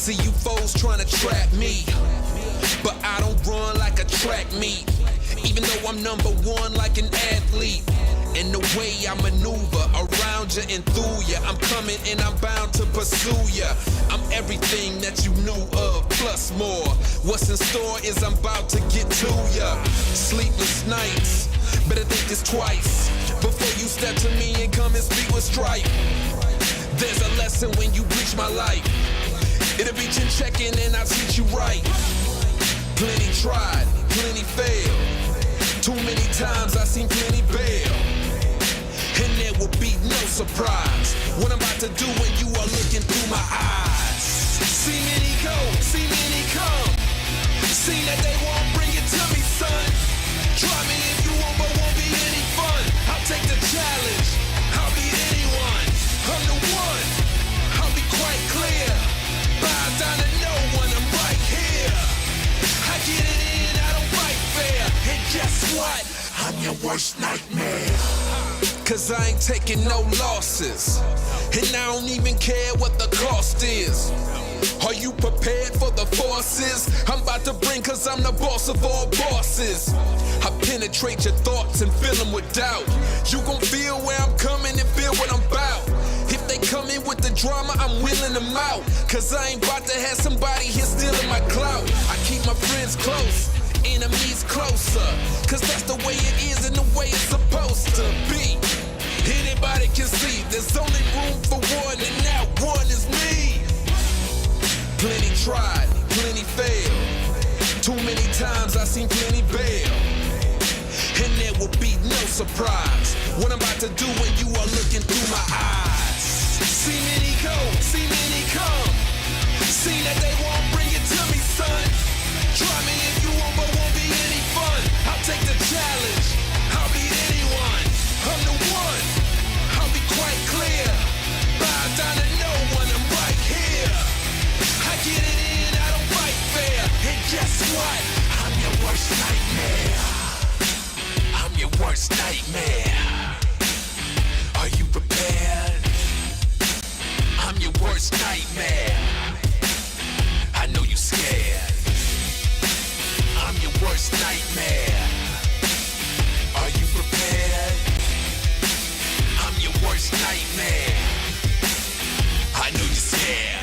See you foes trying to trap me, but I don't run like a track meet. Even though I'm #1 like an athlete. And the way I maneuver around you and through you, I'm coming and I'm bound to pursue you. I'm everything that you knew of, plus more. What's in store is I'm about to get to ya. Sleepless nights, better think this twice before you step to me and come and speak with strife. There's a lesson when you breach my life. It'll be chin-checking and I'll teach you right. Plenty tried, plenty failed. Too many times I seen plenty bail. And there will be no surprise what I'm about to do when you are looking through my eyes. See many go, see many come. See that they won't bring it to me, son. Try me if you want, but won't be any fun. I'll take the challenge, I'll beat anyone. I'm the one, I'll be quite clear. Bow down to no one, I'm right here. I get it in, I don't fight fair. And guess what? I'm your worst nightmare. Cause I ain't taking no losses. And I don't even care what the cost is. Are you prepared for the forces I'm about to bring? Cause I'm the boss of all bosses. I penetrate your thoughts and fill them with doubt. You gon' feel where I'm coming and feel what I'm about. If they come in with the drama, I'm wheeling them out. Cause I ain't about to have somebody here stealing my clout. I keep my friends close, enemies closer. Cause that's the way it is and the way it's supposed to be. Anybody can see there's only room for one, and that one is me. Plenty tried, plenty failed. Too many times I seen plenty bail. And there will be no surprise what I'm about to do when you are looking through my eyes. See many go, see many come. See that they won't bring it to me, son. Try me if you want, but won't be any fun. I'll take the challenge, I'll beat anyone. I'm the one, I'll be quite clear. Bow down to no one, I'm right here. I get it in, I don't fight fair. And guess what? I'm your worst nightmare. I'm your worst nightmare. Are you prepared? I'm your worst nightmare. I know you're scared. I'm your worst nightmare. Are you prepared? I'm your worst nightmare. I know you're scared.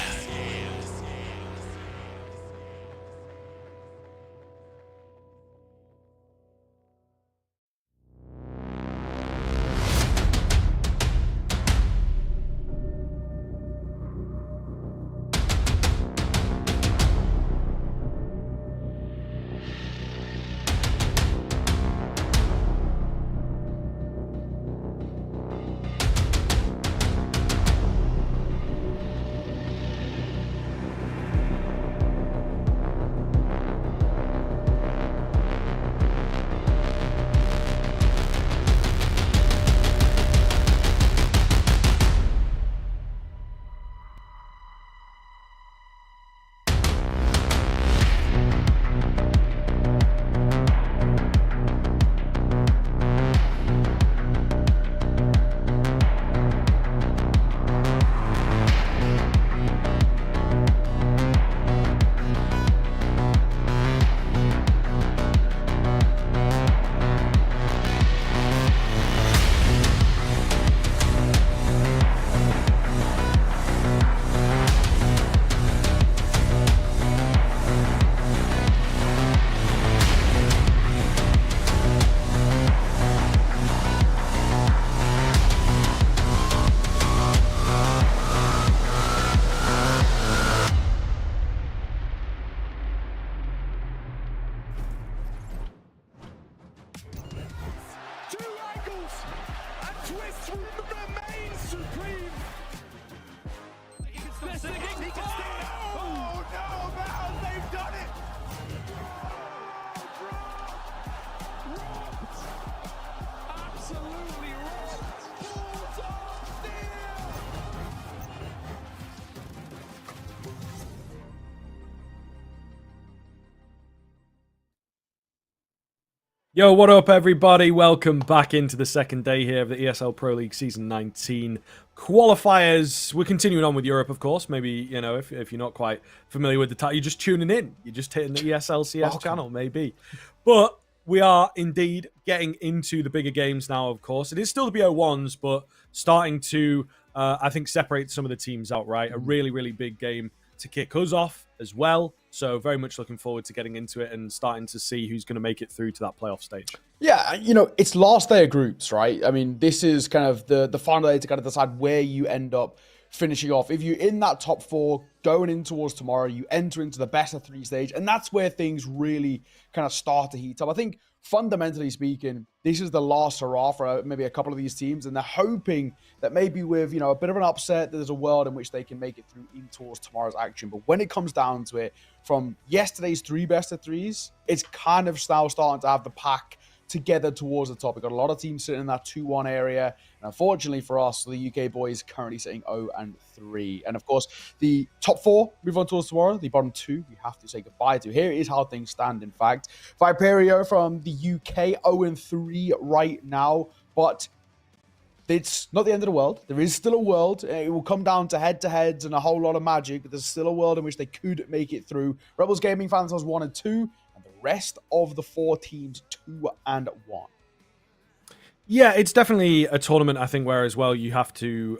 Yo, what up, everybody? Welcome back into the second day here of the ESL Pro League Season 19 qualifiers. We're continuing on with Europe, of course. Maybe, if you're not quite familiar with the title, you're just tuning in. You're just hitting the ESL channel, maybe. But we are indeed getting into the bigger games now, of course. It is still the BO1s, but starting to, I think, separate some of the teams outright. A really, really big game to kick us off as well. So very much looking forward to getting into it and starting to see who's going to make it through to that playoff stage. Yeah, it's last day of groups, right? I mean, this is kind of the final day to kind of decide where you end up finishing off. If you're in that top four going in towards tomorrow, you enter into the best of three stage, and that's where things really kind of start to heat up. I think fundamentally speaking, this is the last hurrah for maybe a couple of these teams, and they're hoping that maybe with, a bit of an upset, there's a world in which they can make it through in towards tomorrow's action. But when it comes down to it, from yesterday's three best of threes, it's kind of now starting to have the pack together towards the top. We've got a lot of teams sitting in that 2-1 area. And unfortunately for us, the UK boys currently sitting 0-3. And of course, the top four move on towards tomorrow. The bottom two, we have to say goodbye to. Here is how things stand, in fact. Viperio from the UK, 0-3 right now. But it's not the end of the world. There is still a world. It will come down to head-to-heads and a whole lot of magic, but there's still a world in which they could make it through. Rebels Gaming Fans was 1-2, and the rest of the four teams 2-1. Yeah, it's definitely a tournament, I think, where as well you have to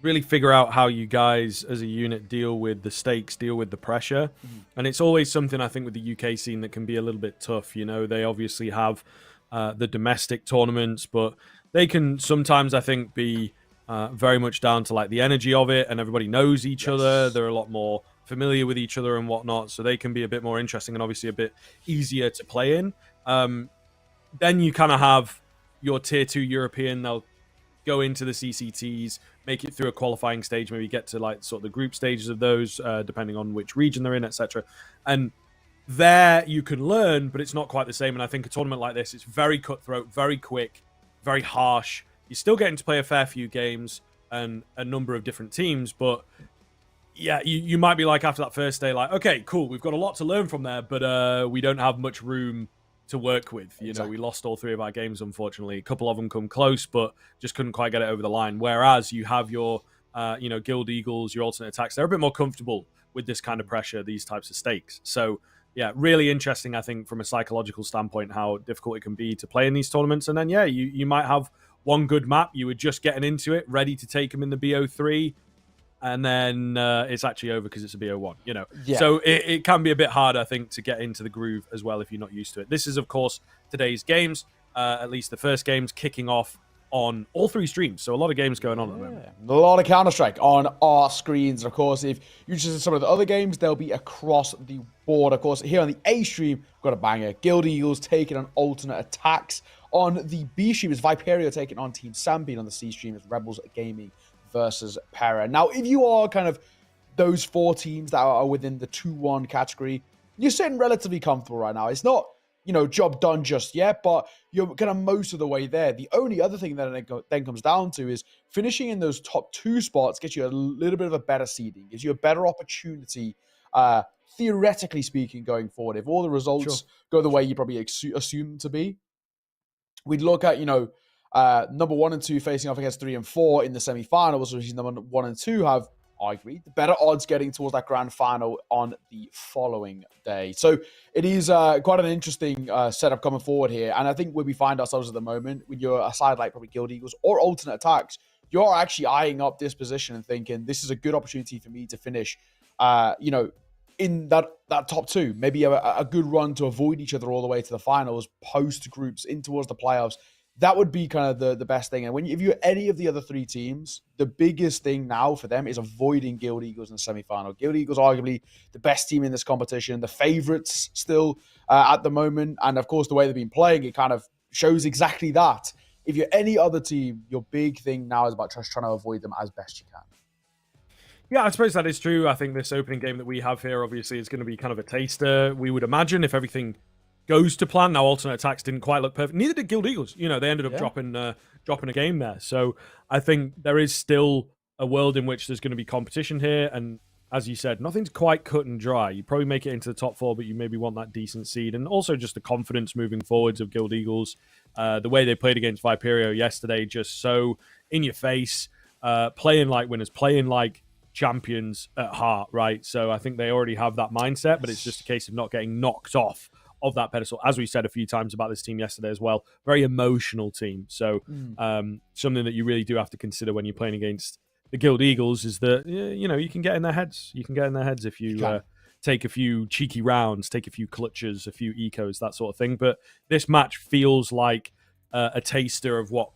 really figure out how you guys as a unit deal with the stakes, deal with the pressure. And it's always something, I think, with the UK scene that can be a little bit tough. They obviously have the domestic tournaments, but they can sometimes, I think, be very much down to like the energy of it, and everybody knows each other. They're a lot more familiar with each other and whatnot, so they can be a bit more interesting and obviously a bit easier to play in. Then you kind of have your tier 2 European. They'll go into the CCTs, make it through a qualifying stage, maybe get to like sort of the group stages of those, depending on which region they're in, etc. And there you can learn, but it's not quite the same. And I think a tournament like this, it's very cutthroat, very quick, very harsh. You're still getting to play a fair few games and a number of different teams, but yeah, you might be like after that first day, like, okay, cool, we've got a lot to learn from there, but we don't have much room to work with. We lost all three of our games, unfortunately. A couple of them come close, but just couldn't quite get it over the line. Whereas you have your, Guild Eagles, your alternate attacks, they're a bit more comfortable with this kind of pressure, these types of stakes. So yeah, really interesting, I think, from a psychological standpoint, how difficult it can be to play in these tournaments. And then, yeah, you might have one good map. You were just getting into it, ready to take them in the BO3. And then it's actually over because it's a BO1, Yeah. So it can be a bit hard, I think, to get into the groove as well if you're not used to it. This is, of course, today's games, at least the first games, kicking off on all three streams. So a lot of games going on at the moment. A lot of Counter-Strike on our screens. Of course, if you choose some of the other games, they'll be across the board. Of course, here on the A stream, we've got a banger. Guild Eagles taking on alternate attacks. On the B stream is Viperio taking on Team Sambean. On the C stream is Rebels Gaming versus Para. Now, if you are kind of those four teams that are within the 2-1 category, you're sitting relatively comfortable right now. It's not, job done just yet, but you're kind of most of the way there. The only other thing that then comes down to is finishing in those top 2 spots gets you a little bit of a better seeding, gives you a better opportunity, theoretically speaking, going forward. If all the results go the way you probably assume them to be, we'd look at, number 1 and 2 facing off against 3 and 4 in the semi-finals, which is number 1 and 2 have arguably the better odds getting towards that grand final on the following day. So it is quite an interesting setup coming forward here. And I think where we find ourselves at the moment, when you're a side like probably Guild Eagles or alternate attacks, you're actually eyeing up this position and thinking, this is a good opportunity for me to finish, in that top 2. Maybe a good run to avoid each other all the way to the finals, post groups, in towards the playoffs. That would be kind of the best thing. And if you're any of the other 3 teams, the biggest thing now for them is avoiding Guild Eagles in the semi-final. Guild Eagles arguably the best team in this competition, the favorites still at the moment. And of course, the way they've been playing, it kind of shows exactly that. If you're any other team, your big thing now is about just trying to avoid them as best you can. Yeah, I suppose that is true. I think this opening game that we have here, obviously, is going to be kind of a taster. We would imagine if everything goes to plan. Now, alternate attacks didn't quite look perfect. Neither did Guild Eagles. They ended up dropping a game there. So I think there is still a world in which there's going to be competition here. And as you said, nothing's quite cut and dry. You probably make it into the top 4, but you maybe want that decent seed. And also just the confidence moving forwards of Guild Eagles. The way they played against Viperio yesterday, just so in your face, playing like winners, playing like champions at heart, right? So I think they already have that mindset, but it's just a case of not getting knocked off of that pedestal. As we said a few times about this team yesterday as well, very emotional team. So something that you really do have to consider when you're playing against the Guild Eagles is that, you know, you can get in their heads. You can get in their heads if you take a few cheeky rounds, take a few clutches, a few ecos, that sort of thing. But this match feels like a taster of what,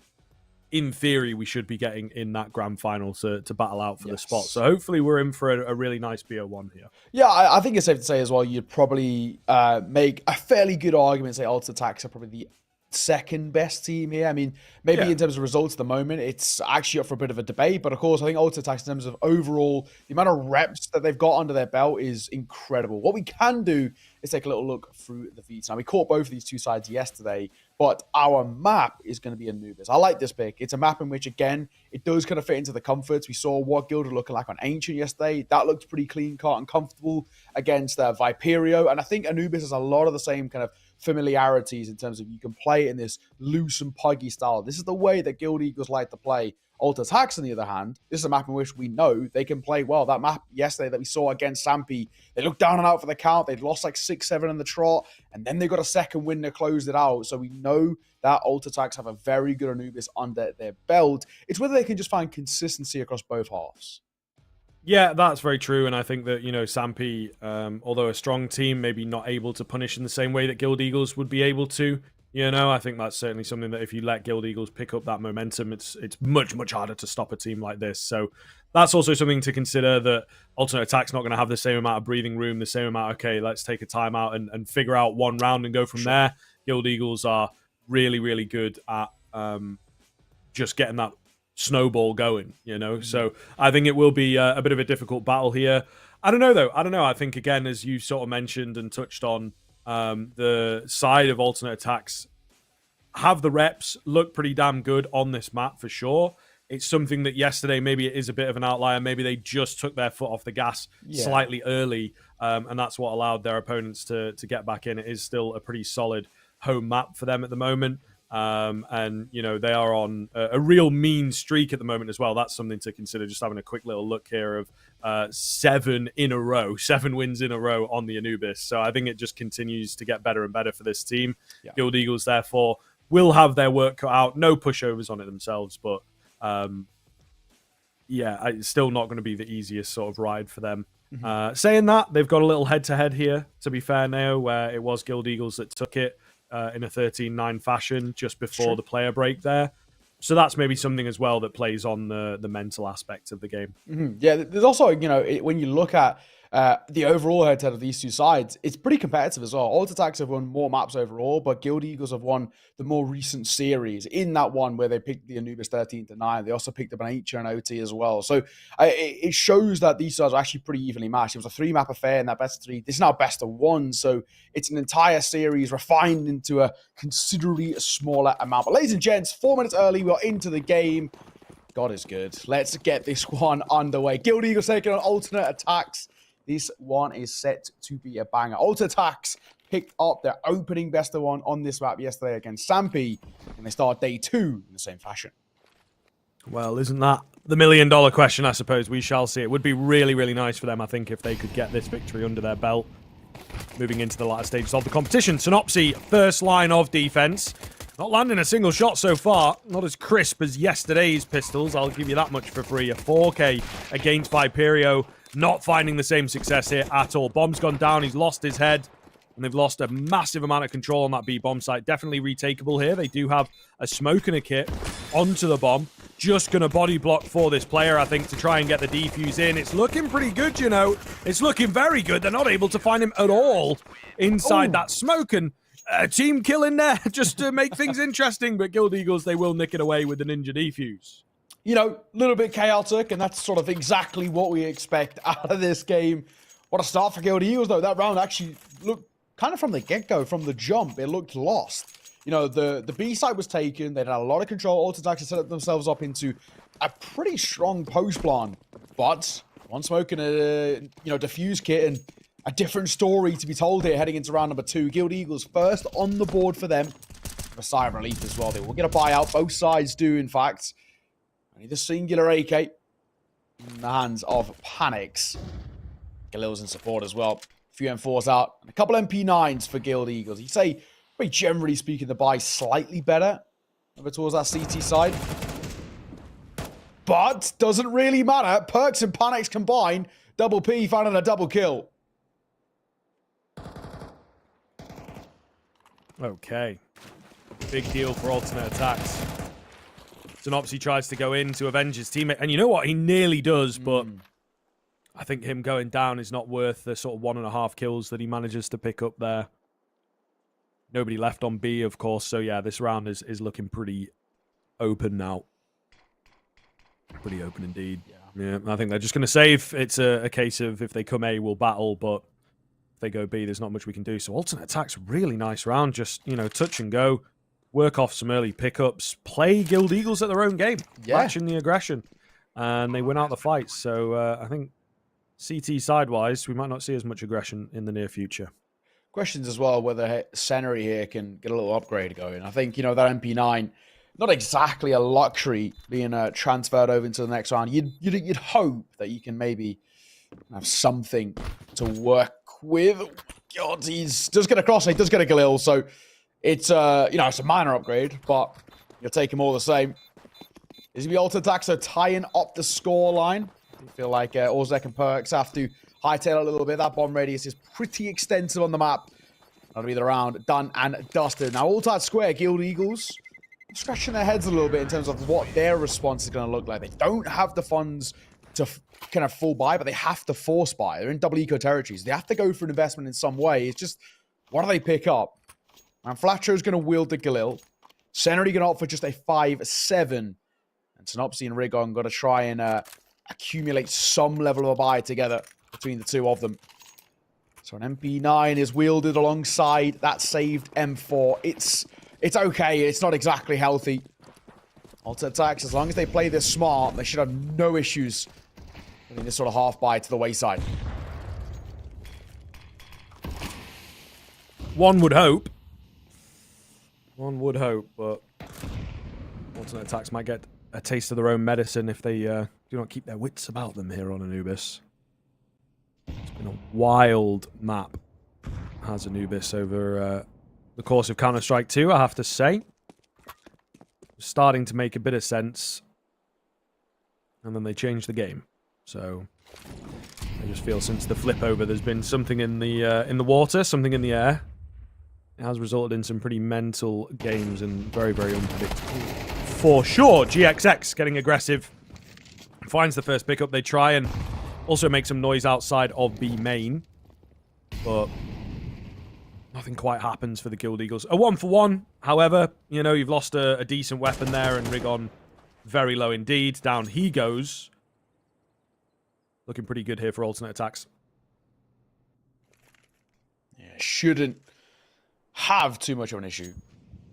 in theory, we should be getting in that grand final to battle out for the spot. So hopefully we're in for a really nice BO1 here. Yeah, I think it's safe to say as well, you'd probably make a fairly good argument, say Ultra Attacks are probably the second best team here. I mean, maybe in terms of results at the moment, it's actually up for a bit of a debate. But of course, I think Ultra Attacks, in terms of overall, the amount of reps that they've got under their belt is incredible. What we can do is take a little look through the feeds. Now, we caught both of these two sides yesterday, but our map is going to be Anubis. I like this pick. It's a map in which, again, it does kind of fit into the comforts. We saw what Guild were looking like on Ancient yesterday. That looked pretty clean cut and comfortable against Viperio. And I think Anubis has a lot of the same kind of familiarities in terms of you can play it in this loose and puggy style. This is the way that Guild Eagles like to play. Ultra Attacks, on the other hand, this is a map in which we know they can play well. That map yesterday that we saw against Sampi, they looked down and out for the count. They'd lost like 6-7 in the trot, and then they got a second win to close it out. So we know that Ultra Attacks have a very good Anubis under their belt. It's whether they can just find consistency across both halves. Yeah, that's very true. And I think that, you know, Sampi, although a strong team, maybe not able to punish in the same way that Guild Eagles would be able to. You know, I think that's certainly something that if you let Guild Eagles pick up that momentum, it's much, much harder to stop a team like this. So that's also something to consider, that Ultimate Attack's not going to have the same amount of breathing room, the same amount, okay, let's take a timeout and figure out one round and go from there. Guild Eagles are really, really good at just getting that snowball going, you know? So I think it will be a bit of a difficult battle here. I don't know, though. I think, again, as you sort of mentioned and touched on, the side of alternate attacks have the reps, look pretty damn good on this map for sure. It's something that yesterday, maybe it is a bit of an outlier. Maybe they just took their foot off the gas slightly early, and that's what allowed their opponents to get back in. It is still a pretty solid home map for them at the moment. And, you know, they are on a real mean streak at the moment as well. That's something to consider, just having a quick little look here of 7 wins in a row on the Anubis. So I think it just continues to get better and better for this team. Guild Eagles, therefore, will have their work cut out. No pushovers on it themselves, but it's still not going to be the easiest sort of ride for them. Saying that, they've got a little head-to-head here, to be fair now, where it was Guild Eagles that took it in a 13-9 fashion just before the player break there. So that's maybe something as well that plays on the mental aspect of the game. Yeah, there's also, you know, when you look at the overall head-to-head of these two sides, it's pretty competitive as well. Ultra Attacks have won more maps overall, but Guild Eagles have won the more recent series. In that one where they picked the Anubis 13-9, they also picked up an H and OT as well. So it shows that these sides are actually pretty evenly matched. It was a 3-map affair in that best of 3. This is now best of 1, so it's an entire series refined into a considerably smaller amount. But ladies and gents, 4 minutes early, we're into the game. God is good. Let's get this one underway. Guild Eagles taking on Alternate Attacks. This one is set to be a banger. Ultra Attacks picked up their opening best of 1 on this map yesterday against Sampi, and they start day 2 in the same fashion. Well, isn't that the million-dollar question, I suppose? We shall see. It would be really, really nice for them, I think, if they could get this victory under their belt moving into the latter stages of the competition. Synopsy, first line of defense. Not landing a single shot so far. Not as crisp as yesterday's pistols. I'll give you that much for free. A 4K against Viperio. Not finding the same success here at all. Bomb's gone down. He's lost his head. And they've lost a massive amount of control on that B-bomb site. Definitely retakeable here. They do have a smoke and a kit onto the bomb. Just going to body block for this player, I think, to try and get the defuse in. It's looking pretty good, you know. It's looking very good. They're not able to find him at all inside that smoke. And team kill in there just to make things interesting. But Guild Eagles, they will nick it away with the ninja defuse. You know, a little bit chaotic, and that's sort of exactly what we expect out of this game. What a start for Guild Eagles, though. That round actually looked kind of from the get-go, from the jump, it looked lost. You know, the B site was taken. They'd had a lot of control. Ultra Attacks had set themselves up into a pretty strong post plan. But One smoke and a diffuse kit, and a different story to be told here heading into round number 2. Guild Eagles first on the board for them. A sigh of relief as well. They will get a buyout. Both sides do, in fact. Only the singular AK in the hands of Panics. Galil's in support as well. A few M4s out. And a couple MP9s for Guild Eagles. You'd say, very generally speaking, the buy slightly better over towards that CT side. But doesn't really matter. Perks and Panics combine. Double P found in a double kill. Okay. Big deal for alternate attacks. Synopsy tries to go in to avenge his teammate. And you know what? He nearly does, but I think him going down is not worth the sort of 1.5 kills that he manages to pick up there. Nobody left on B, of course. So, yeah, this round is looking pretty open now. Pretty open indeed. Yeah, I think they're just going to save. It's a case of if they come A, we'll battle, but if they go B, there's not much we can do. So alternate attack's really nice round. Just, touch and go. Work off some early pickups. Play Guild Eagles at their own game. Matching the aggression. And they win out the fight. So I think CT sidewise, we might not see as much aggression in the near future. Questions as well whether Senary here can get a little upgrade going. I think, that MP9, not exactly a luxury being transferred over into the next round. You'd hope that you can maybe have something to work with. God, he's does get a cross, he does get a Galil, so it's it's a minor upgrade, but you'll take him all the same. Is he ultra attack, so tying up the score line? I feel like Orzek and Perks have to hightail a little bit. That bomb radius is pretty extensive on the map. That'll be the round done and dusted. Now, all tied square, Guild Eagles scratching their heads a little bit in terms of what their response is going to look like. They don't have the funds to kind of full buy, but they have to force buy. They're in double eco territories. They have to go for an investment in some way. It's just, what do they pick up? And Flatcho's going to wield the Galil. Senary going to opt for just a 5-7. And Synopsy and Rigon got to try and accumulate some level of a buy together between the two of them. So an MP9 is wielded alongside that saved M4. It's okay. It's not exactly healthy. Alter attacks, as long as they play this smart, they should have no issues putting this sort of half buy to the wayside. One would hope. One would hope, but alternate attacks might get a taste of their own medicine if they do not keep their wits about them here on Anubis. It's been a wild map, has Anubis, over the course of Counter-Strike 2, I have to say. Starting to make a bit of sense. And then they changed the game. So I just feel since the flip over, there's been something in the water, something in the air. It has resulted in some pretty mental games and very, very unpredictable. For sure, GXX getting aggressive. Finds the first pickup. They try and also make some noise outside of B main. But nothing quite happens for the Guild Eagles. A 1-for-1, however, you've lost a decent weapon there, and Rigon very low indeed. Down he goes. Looking pretty good here for alternate attacks. Yeah, shouldn't have too much of an issue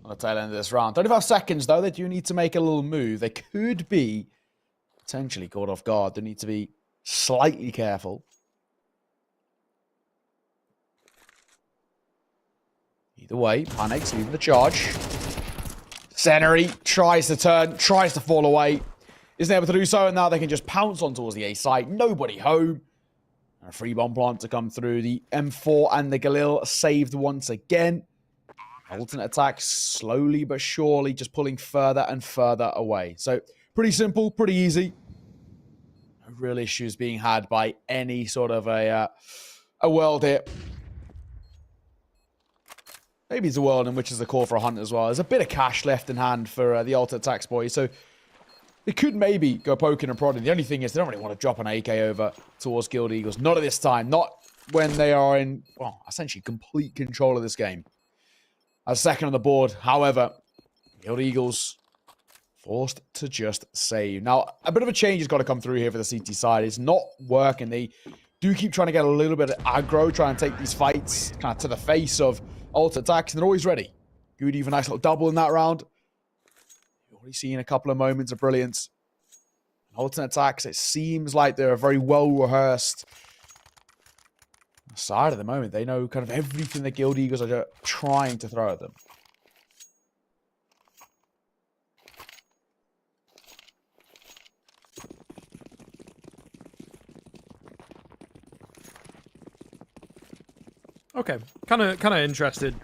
on the tail end of this round. 35 seconds, though. They do need to make a little move. They could be potentially caught off guard. They need to be slightly careful. Either way, Panics leaving the charge. Senary tries to turn, tries to fall away. Isn't able to do so, and now they can just pounce on towards the A site. Nobody home. And a free bomb plant to come through. The M4 and the Galil saved once again. Alternate attacks slowly but surely just pulling further and further away. So pretty simple, pretty easy. No real issues being had by any sort of a world here. Maybe it's a world in which is a call for a hunt as well. There's a bit of cash left in hand for the alternate attacks boys, so they could maybe go poking and prodding. The only thing is they don't really want to drop an AK over towards Guild Eagles. Not at this time. Not when they are in, well, essentially complete control of this game. A second on the board. However, Guild Eagles forced to just save. Now, a bit of a change has got to come through here for the CT side. It's not working. They do keep trying to get a little bit of aggro, trying to take these fights kind of to the face of ult attacks, and they're always ready. Good, even nice little double in that round. You've already seen a couple of moments of brilliance. Alternate attacks, it seems like they're a very well-rehearsed side at the moment. They know kind of everything the Guild Eagles are trying to throw at them. Okay, kind of interested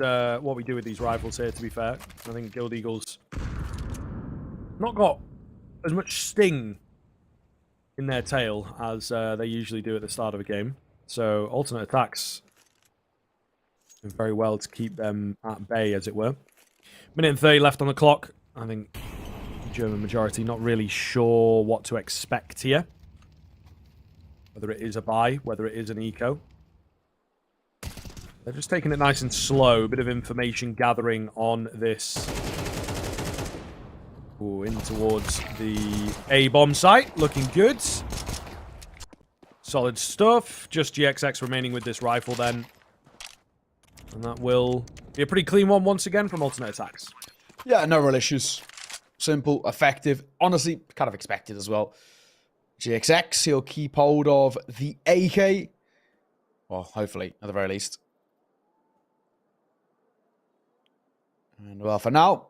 what we do with these rifles here. To be fair, I think Guild Eagles not got as much sting in their tail as they usually do at the start of a game. So alternate attacks do very well to keep them at bay, as it were. Minute and 30 left on the clock. I think the German majority not really sure what to expect here. Whether it is a buy, whether it is an eco. They're just taking it nice and slow. A bit of information gathering on this. Ooh, in towards the A-bomb site. Looking good. Solid stuff. Just GXX remaining with this rifle then. And that will be a pretty clean one once again from alternate attacks. Yeah, no real issues. Simple, effective. Honestly, kind of expected as well. GXX, he'll keep hold of the AK. Well, hopefully, at the very least. And well, for now,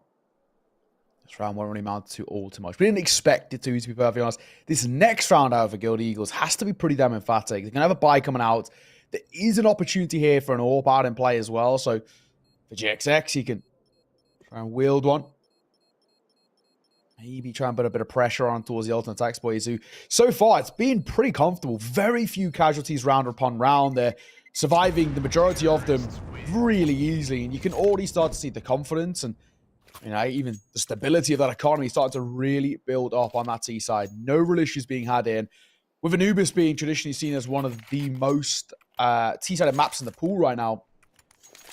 this round won't really amount to all too much. We didn't expect it to be perfectly honest. This next round out for Guild Eagles has to be pretty damn emphatic. They're going to have a buy coming out. There is an opportunity here for an AWP out in play as well. So for GXX, he can try and wield one. Maybe try and put a bit of pressure on towards the alternate attacks boys who, so far, it's been pretty comfortable. Very few casualties round upon round. They're surviving the majority of them really easily. And you can already start to see the confidence and, you know, even the stability of that economy starting to really build up on that T side. No real issues being had in. With Anubis being traditionally seen as one of the most T-sided maps in the pool right now,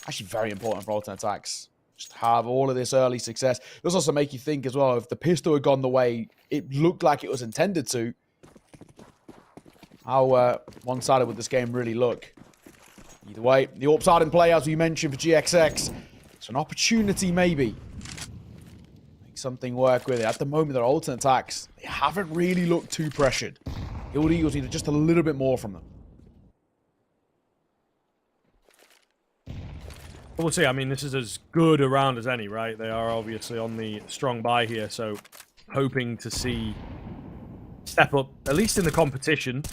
actually very important for alternate attacks. Just have all of this early success. It does also make you think as well, if the pistol had gone the way it looked like it was intended to, how one-sided would this game really look? Either way, the AWP side in play, as we mentioned, for GXX. It's an opportunity, maybe. Make something work with it. At the moment, their alternate attacks, they haven't really looked too pressured. Guild Eagles need just a little bit more from them. We'll see. I mean, this is as good a round as any, right? They are obviously on the strong buy here, so hoping to see step up, at least in the competition.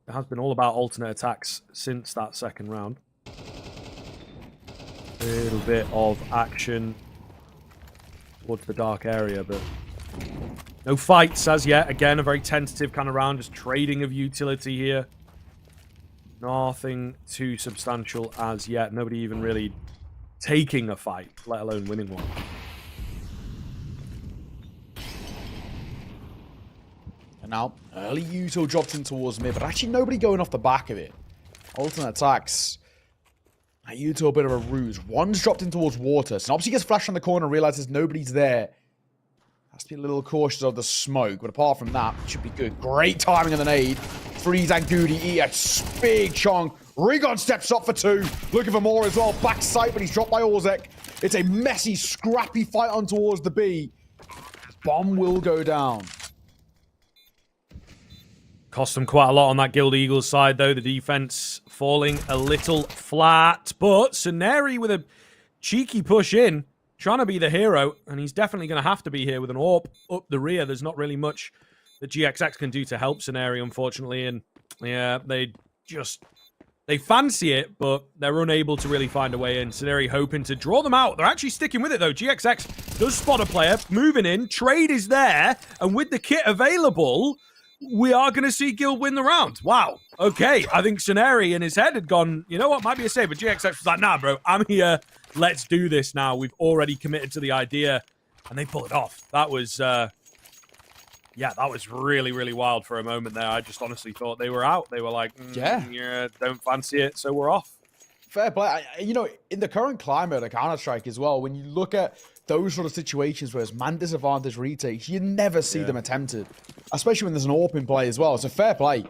It has been all about alternate attacks since that second round. A little bit of action towards the dark area, but no fights as yet. Again, a very tentative kind of round, just trading of utility here. Nothing too substantial as yet. Nobody even really taking a fight, let alone winning one. And now, early util dropped in towards mid, but actually nobody going off the back of it. Alternate attacks. Util a bit of a ruse. One's dropped in towards water. So obviously gets flashed on the corner and realizes nobody's there. Has to be a little cautious of the smoke, but apart from that, it should be good. Great timing on the nade. Freeze and Goody eat a big chunk. Rigon steps up for two. Looking for more as well. Back sight, but he's dropped by Orzek. It's a messy, scrappy fight on towards the B. Bomb will go down. Cost them quite a lot on that Guild Eagles side, though. The defense falling a little flat. But Suneri with a cheeky push in, trying to be the hero. And he's definitely going to have to be here with an AWP up the rear. There's not really much that GXX can do to help Suneri, unfortunately. And yeah, they fancy it, but they're unable to really find a way in. Suneri hoping to draw them out. They're actually sticking with it, though. GXX does spot a player, moving in. Trade is there. And with the kit available, we are going to see Guild win the round. Wow. Okay. I think Suneri in his head had gone, you know what, might be a save. But GXX was like, nah, bro, I'm here. Let's do this now. We've already committed to the idea. And they pull it off. That was, yeah, that was really, really wild for a moment there. I just honestly thought they were out. They were like, yeah, don't fancy it, so we're off. Fair play. You know, in the current climate of Counter-Strike as well, when you look at those sort of situations where it's man disadvantage retakes, you never see them attempted. Especially when there's an AWP in play as well. So fair play.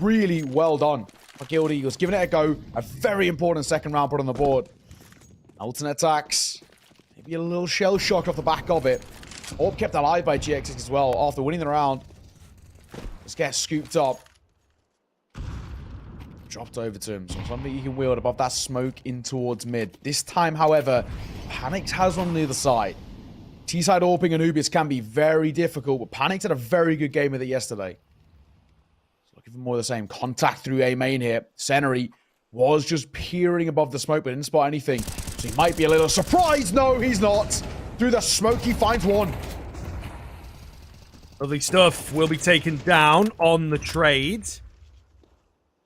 Really well done for Guild Eagles. Giving it a go. A very important second round put on the board. Alternate attacks. Maybe a little shell shock off the back of it. Orb kept alive by GXX as well after winning the round. Just gets scooped up. Dropped over to him. So something he can wield above that smoke in towards mid. This time, however, Panics has one on the other side. T-side AWPing Anubius can be very difficult, but Panics had a very good game with it yesterday. So looking for more of the same. Contact through A main here. Senary was just peering above the smoke, but didn't spot anything. So he might be a little surprised. No, he's not. Through the smoke, he finds one. Lovely stuff. Will be taken down on the trade.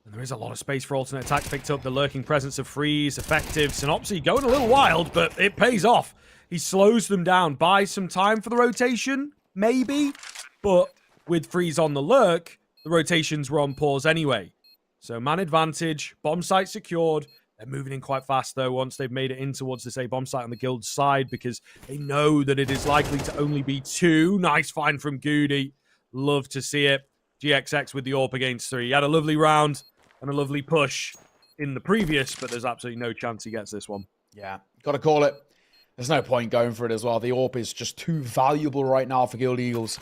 And there is a lot of space for alternate attack. Picked up the lurking presence of Freeze. Effective. Synopsy going a little wild, but it pays off. He slows them down. Buys some time for the rotation, maybe. But with Freeze on the lurk, the rotations were on pause anyway. So man advantage. Bomb site secured. They're moving in quite fast, though, once they've made it in towards this A bomb site on the guild side, because they know that it is likely to only be 2. Nice find from Goody. Love to see it. GXX with the AWP against 3. He had a lovely round and a lovely push in the previous, but there's absolutely no chance he gets this one. Yeah, got to call it. There's no point going for it as well. The AWP is just too valuable right now for Guild Eagles.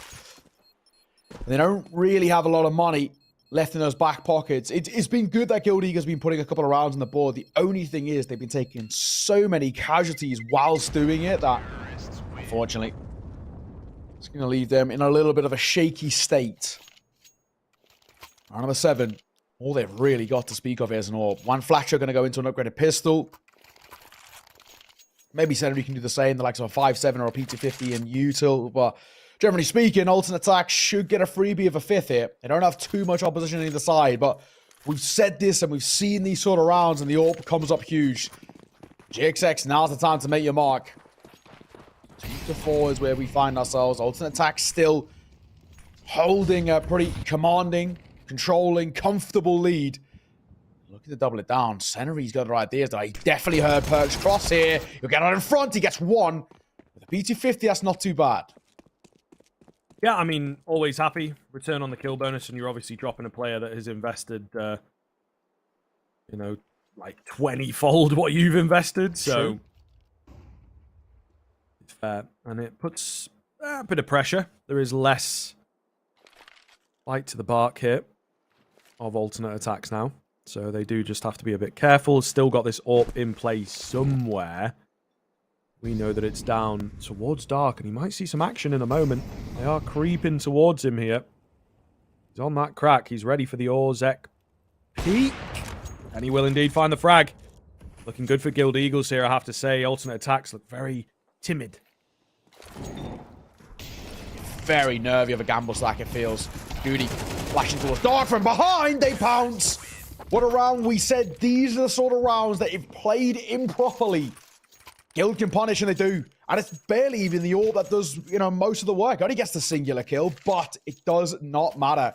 They don't really have a lot of money left in those back pockets. It's been good that Guild Eagles has been putting a couple of rounds on the board. The only thing is they've been taking so many casualties whilst doing it that, unfortunately, it's going to leave them in a little bit of a shaky state. Round number 7. All they've really got to speak of here is an AWP. One Flatcher going to go into an upgraded pistol. Maybe Senator can do the same, the likes of a 5.7 or a P250 in util, but generally speaking, alternate attack should get a freebie of a 5th here. They don't have too much opposition on either side, but we've said this and we've seen these sort of rounds and the AWP comes up huge. GXX, now's the time to make your mark. 2 to 4 is where we find ourselves. Alternate attack still holding a pretty commanding, controlling, comfortable lead. Looking to double it down. Senary's got the right ideas, though. He definitely heard Perk's cross here. He'll get out in front. He gets 1. With a P250, that's not too bad. Yeah, I mean, always happy. Return on the kill bonus, and you're obviously dropping a player that has invested, like 20-fold what you've invested. So True. It's fair. And it puts a bit of pressure. There is less light to the bark here of alternate attacks now. So they do just have to be a bit careful. Still got this AWP in place somewhere. We know that it's down towards Dark, and he might see some action in a moment. They are creeping towards him here. He's on that crack. He's ready for the Orzek peek. And he will indeed find the frag. Looking good for Guild Eagles here, I have to say. Alternate attacks look very timid. Very nervy of a gamble stack, it feels. Goody flashing towards Dark from behind. They pounce. What a round. We said these are the sort of rounds that if played improperly, Guild can punish, and they do. And it's barely even the AWP that does, most of the work. Only gets the singular kill, but it does not matter.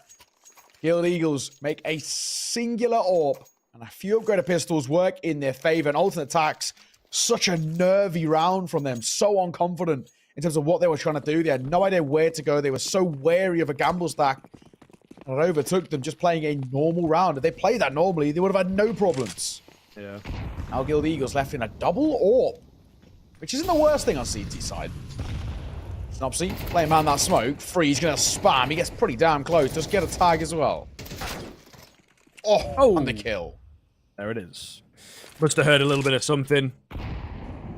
Guild Eagles make a singular AWP, and a few upgraded pistols work in their favor. And alternate attacks, such a nervy round from them. So unconfident in terms of what they were trying to do. They had no idea where to go. They were so wary of a gamble stack. And it overtook them just playing a normal round. If they played that normally, they would have had no problems. Yeah. Now Guild Eagles left in a double AWP, which isn't the worst thing on CT side. Snopsy, playing man that smoke. Freeze gonna spam. He gets pretty damn close. Just get a tag as well. Oh, and the kill. There it is. Must have heard a little bit of something.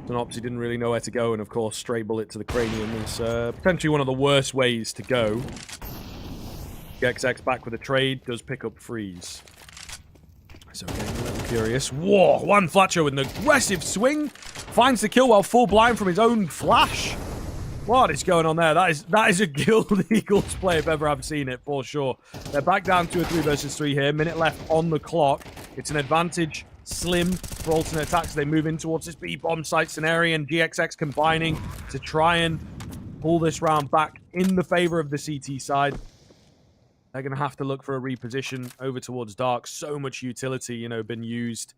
Synopsy didn't really know where to go, and of course, straight bullet to the cranium is potentially one of the worst ways to go. GXX back with a trade, does pick up Freeze. So getting a little curious. Whoa, one Fletcher with an aggressive swing. Finds the kill while full blind from his own flash. What is going on there? That is a Guild Eagles play if ever I've seen it, for sure. They're back down to a 3 versus 3 here. Minute left on the clock. It's an advantage, slim, for alternate attacks. They move in towards this B-bomb site scenario, and GXX combining to try and pull this round back in the favor of the CT side. They're going to have to look for a reposition over towards Dark. So much utility, been used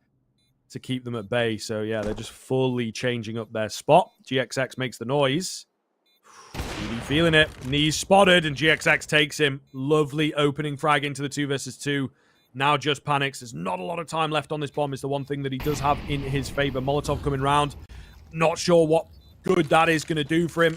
to keep them at bay. So, yeah, they're just fully changing up their spot. GXX makes the noise. Really feeling it. Knees spotted, and GXX takes him. Lovely opening frag into the 2 versus 2. Now just panics. There's not a lot of time left on this bomb. Is the one thing that he does have in his favor. Molotov coming round. Not sure what good that is going to do for him.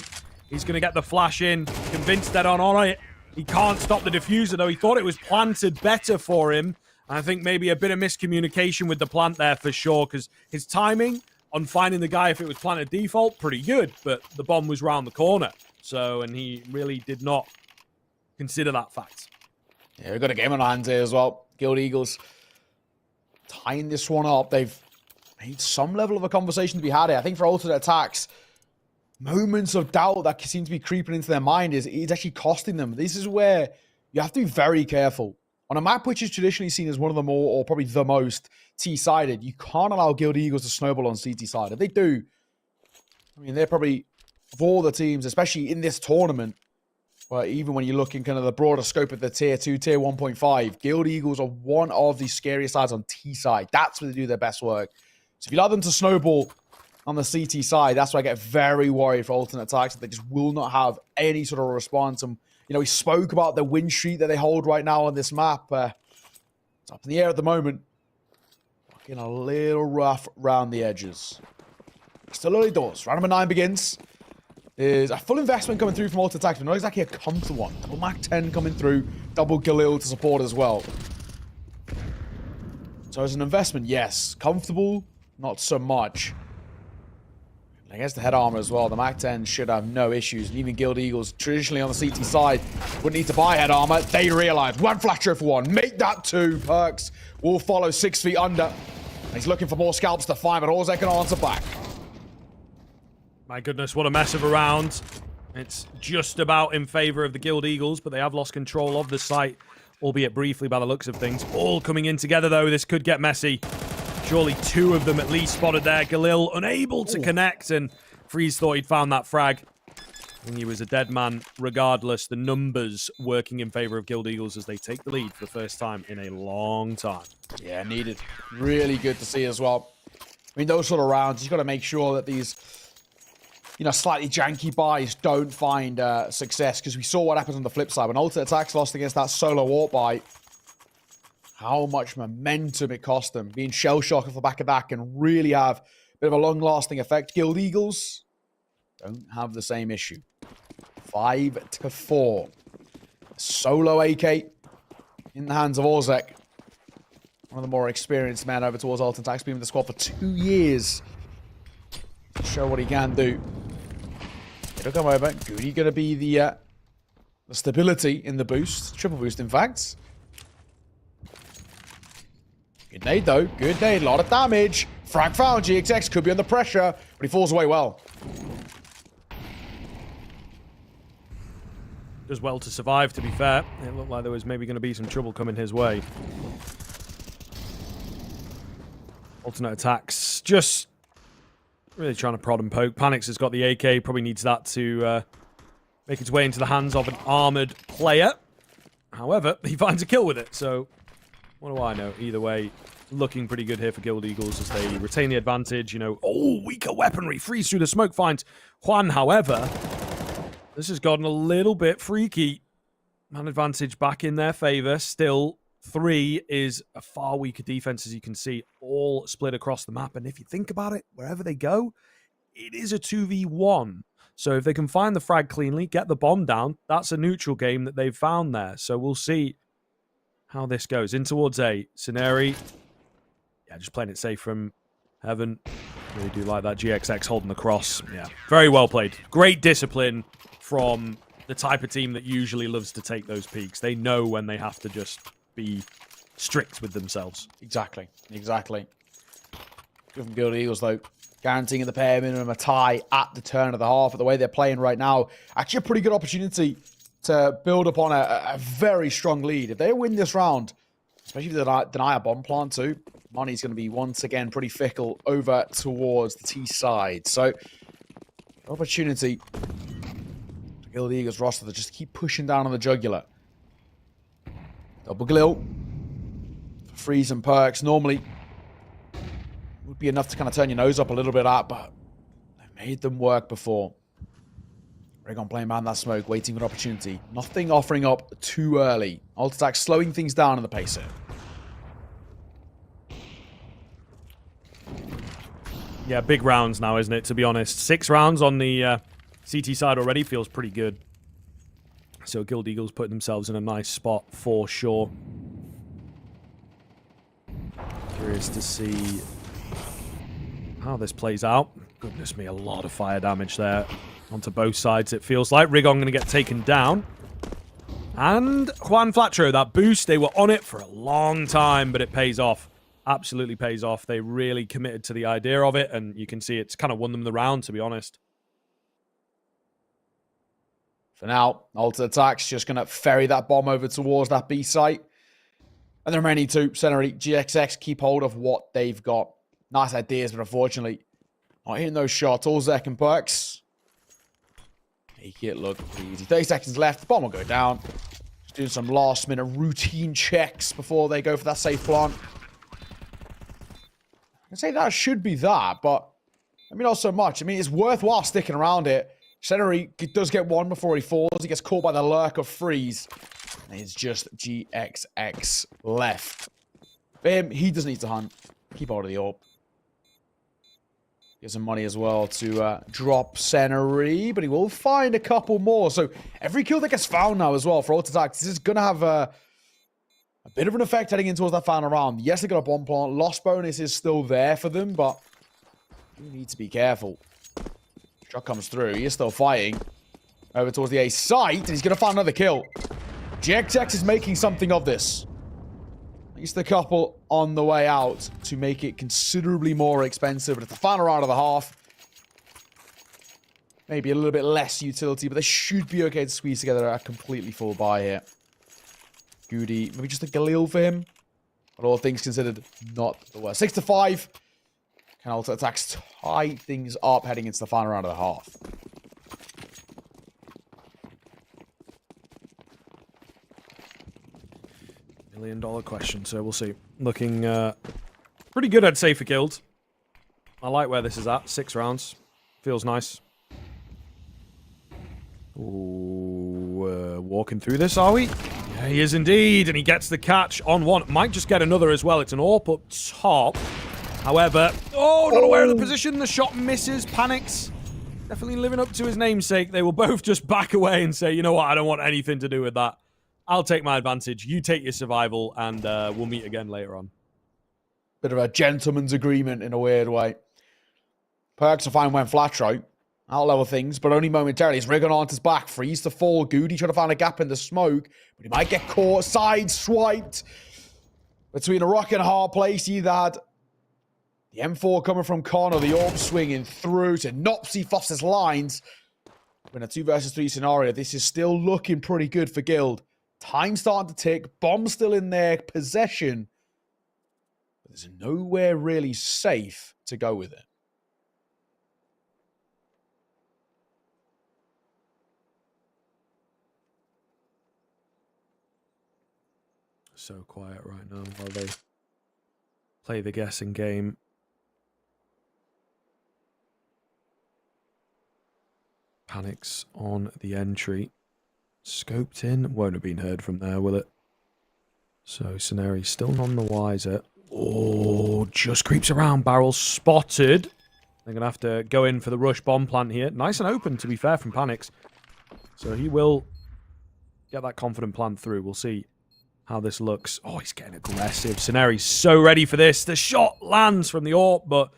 He's going to get the flash in. Convinced that on it. He can't stop the diffuser, though. He thought it was planted better for him. I think maybe a bit of miscommunication with the plant there for sure, because his timing on finding the guy, if it was planted default, pretty good, but the bomb was round the corner. So, and he really did not consider that fact. Yeah, we've got a game on our hands here as well. Guild Eagles tying this one up. They've made some level of a conversation to be had here. I think for alternate attacks, moments of doubt that seem to be creeping into their mind is it's actually costing them. This is where you have to be very careful. On a map which is traditionally seen as one of the more, or probably the most, T-sided, you can't allow Guild Eagles to snowball on CT side. If they do, I mean, they're probably, of all the teams, especially in this tournament, but even when you look in kind of the broader scope of the Tier 2, Tier 1.5, Guild Eagles are one of the scariest sides on T side. That's where they do their best work. So if you allow them to snowball on the CT side, that's why I get very worried for alternate attacks, that they just will not have any sort of response. And, you know, we spoke about the win streak that they hold right now on this map. It's up in the air at the moment. Looking a little rough around the edges. Still early doors. Round number 9 begins. There's a full investment coming through from alternate attacks, but not exactly a comfortable one. Double Mac 10 coming through. Double Galil to support as well. So as an investment, yes. Comfortable, not so much. I guess the head armor as well. The Mac 10 should have no issues. And even Guild Eagles, traditionally on the CT side, wouldn't need to buy head armor. They realize one flasher for one. Make that 2. Perks will follow 6 feet under. And he's looking for more scalps to find, but Orzek can answer back. My goodness, what a mess of a round. It's just about in favor of the Guild Eagles, but they have lost control of the site, albeit briefly by the looks of things. All coming in together, though. This could get messy. Surely 2 of them at least spotted there. Galil unable to connect, and Freeze thought he'd found that frag. And he was a dead man regardless. The numbers working in favor of Guild Eagles as they take the lead for the first time in a long time. Yeah, needed. Really good to see as well. I mean, those sort of rounds, you've got to make sure that these, you know, slightly janky buys don't find success, because we saw what happens on the flip side. When alternate attacks lost against that solo warp buy, how much momentum it cost them. Being shell-shocked off the back of that can really have a bit of a long-lasting effect. Guild Eagles don't have the same issue. 5-4. Solo AK in the hands of Orzek. One of the more experienced men over towards alternate attacks, been with the squad for 2 years. Show what he can do. It'll come over. Goody going to be the stability in the boost. Triple boost, in fact. Good nade, though. Good nade. A lot of damage. Frag found. GXX could be under pressure, but he falls away well. Does well to survive, to be fair. It looked like there was maybe going to be some trouble coming his way. Alternate attacks. Just really trying to prod and poke. Panics has got the AK. Probably needs that to make its way into the hands of an armored player. However, he finds a kill with it, so what do I know? Either way, looking pretty good here for Guild Eagles as they retain the advantage. You know, weaker weaponry. Freeze through the smoke finds Juan, however. This has gotten a little bit freaky. Man advantage back in their favor. Still, 3 is a far weaker defense, as you can see, all split across the map. And if you think about it, wherever they go, it is a 2v1. So if they can find the frag cleanly, get the bomb down, that's a neutral game that they've found there. So we'll see how this goes. In towards A. Scenari. Yeah, just playing it safe from Heaven. Really do like that. GXX holding the cross. Yeah, very well played. Great discipline from the type of team that usually loves to take those peaks. They know when they have to just be strict with themselves. Exactly. Good from Guild Eagles, though. Guaranteeing the pair minimum a tie at the turn of the half. At the way they're playing right now, actually a pretty good opportunity to build upon a very strong lead. If they win this round, especially if they deny a bomb plant too, money's going to be once again pretty fickle over towards the T side. So, opportunity to Guild Eagles roster to just keep pushing down on the jugular. Double Glil. Freeze and perks. Normally, would be enough to kind of turn your nose up a little bit at, but they made them work before. Regon playing behind that smoke, waiting for an opportunity. Nothing offering up too early. Alt attack slowing things down in the pacer. Yeah, big rounds now, isn't it, to be honest. 6 rounds on the CT side already feels pretty good. So Guild Eagles putting themselves in a nice spot for sure. Curious to see how this plays out. Goodness me, a lot of fire damage there onto both sides, it feels like. Rigon going to get taken down. And Juan Flatro, that boost, they were on it for a long time, but it pays off. Absolutely pays off. They really committed to the idea of it, and you can see it's kind of won them the round, to be honest. For now, Alter Attack's just going to ferry that bomb over towards that B site. And the remaining two, Seneri, GXX, keep hold of what they've got. Nice ideas, but unfortunately, not hitting those shots. All Zek and Perks make it look easy. 30 seconds left. The bomb will go down. Just doing some last-minute routine checks before they go for that safe plant. I say that should be that, but I mean, not so much. I mean, it's worthwhile sticking around it. Seneri does get one before he falls. He gets caught by the lurk of Freeze. And it's just GXX left. For him, he doesn't need to hunt. Keep hold of the orb. Get some money as well to drop Seneri, but he will find a couple more. So every kill that gets found now as well for Alter Attack, this is going to have a bit of an effect heading in towards that final round. Yes, they got a bomb plant. Loss bonus is still there for them, but you need to be careful. Shot comes through. He is still fighting. Over towards the A site, and he's going to find another kill. GXX is making something of this. At least a couple on the way out to make it considerably more expensive. But it's the final round of the half. Maybe a little bit less utility, but they should be okay to squeeze together a completely full buy here. Goody, maybe just a Galil for him. But all things considered, not the worst. 6-5. Can Alter Attacks tie things up heading into the final round of the half. $1 million question, so we'll see. Looking pretty good, I'd say, for Guild. I like where this is at. 6 rounds. Feels nice. Ooh, walking through this, are we? Yeah, he is indeed, and he gets the catch on one. Might just get another as well. It's an AWP up top. However, not aware of the position. The shot misses, panics. Definitely living up to his namesake. They will both just back away and say, you know what, I don't want anything to do with that. I'll take my advantage. You take your survival, and we'll meet again later on. Bit of a gentleman's agreement in a weird way. Perks are fine when Flatro. Out level things, but only momentarily. He's Rigon on his back. Freeze to fall. Goody trying to find a gap in the smoke, but he might get caught. Side swiped. Between a rock and a hard place, he either had the M4 coming from Con or the orb swinging through to Nopsy Foster's lines. In a 2 versus 3 scenario, this is still looking pretty good for Guild. Time starting to tick. Bomb still in their possession. But there's nowhere really safe to go with it. So quiet right now while they play the guessing game. Panics on the entry. Scoped in. Won't have been heard from there, will it? So Seneri still none the wiser. Oh, just creeps around. Barrel spotted. They're going to have to go in for the rush bomb plant here. Nice and open, to be fair, from Panics. So he will get that confident plant through. We'll see how this looks. Oh, he's getting aggressive. Seneri's so ready for this. The shot lands from the AWP, but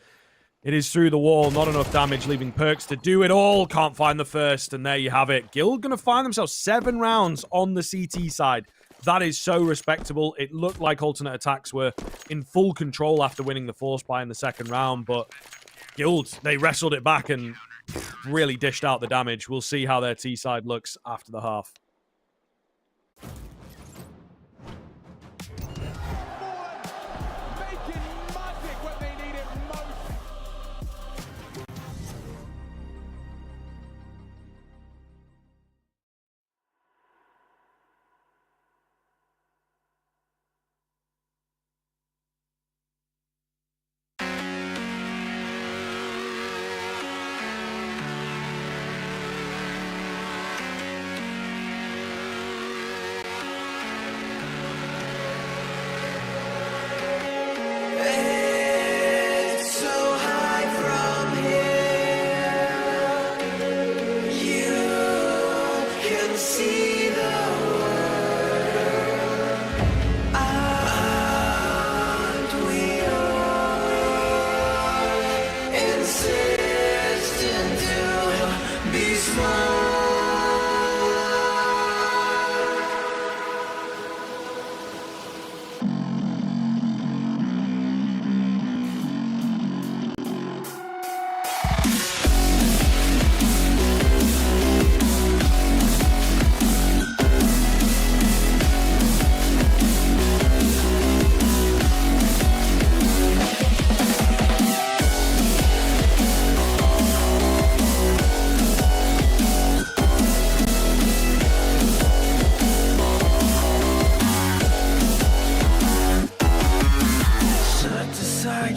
it is through the wall. Not enough damage, leaving Perks to do it all. Can't find the first, and there you have it. Guild going to find themselves 7 rounds on the CT side. That is so respectable. It looked like alternate attacks were in full control after winning the force buy in the second round, but Guild, they wrestled it back and really dished out the damage. We'll see how their T side looks after the half.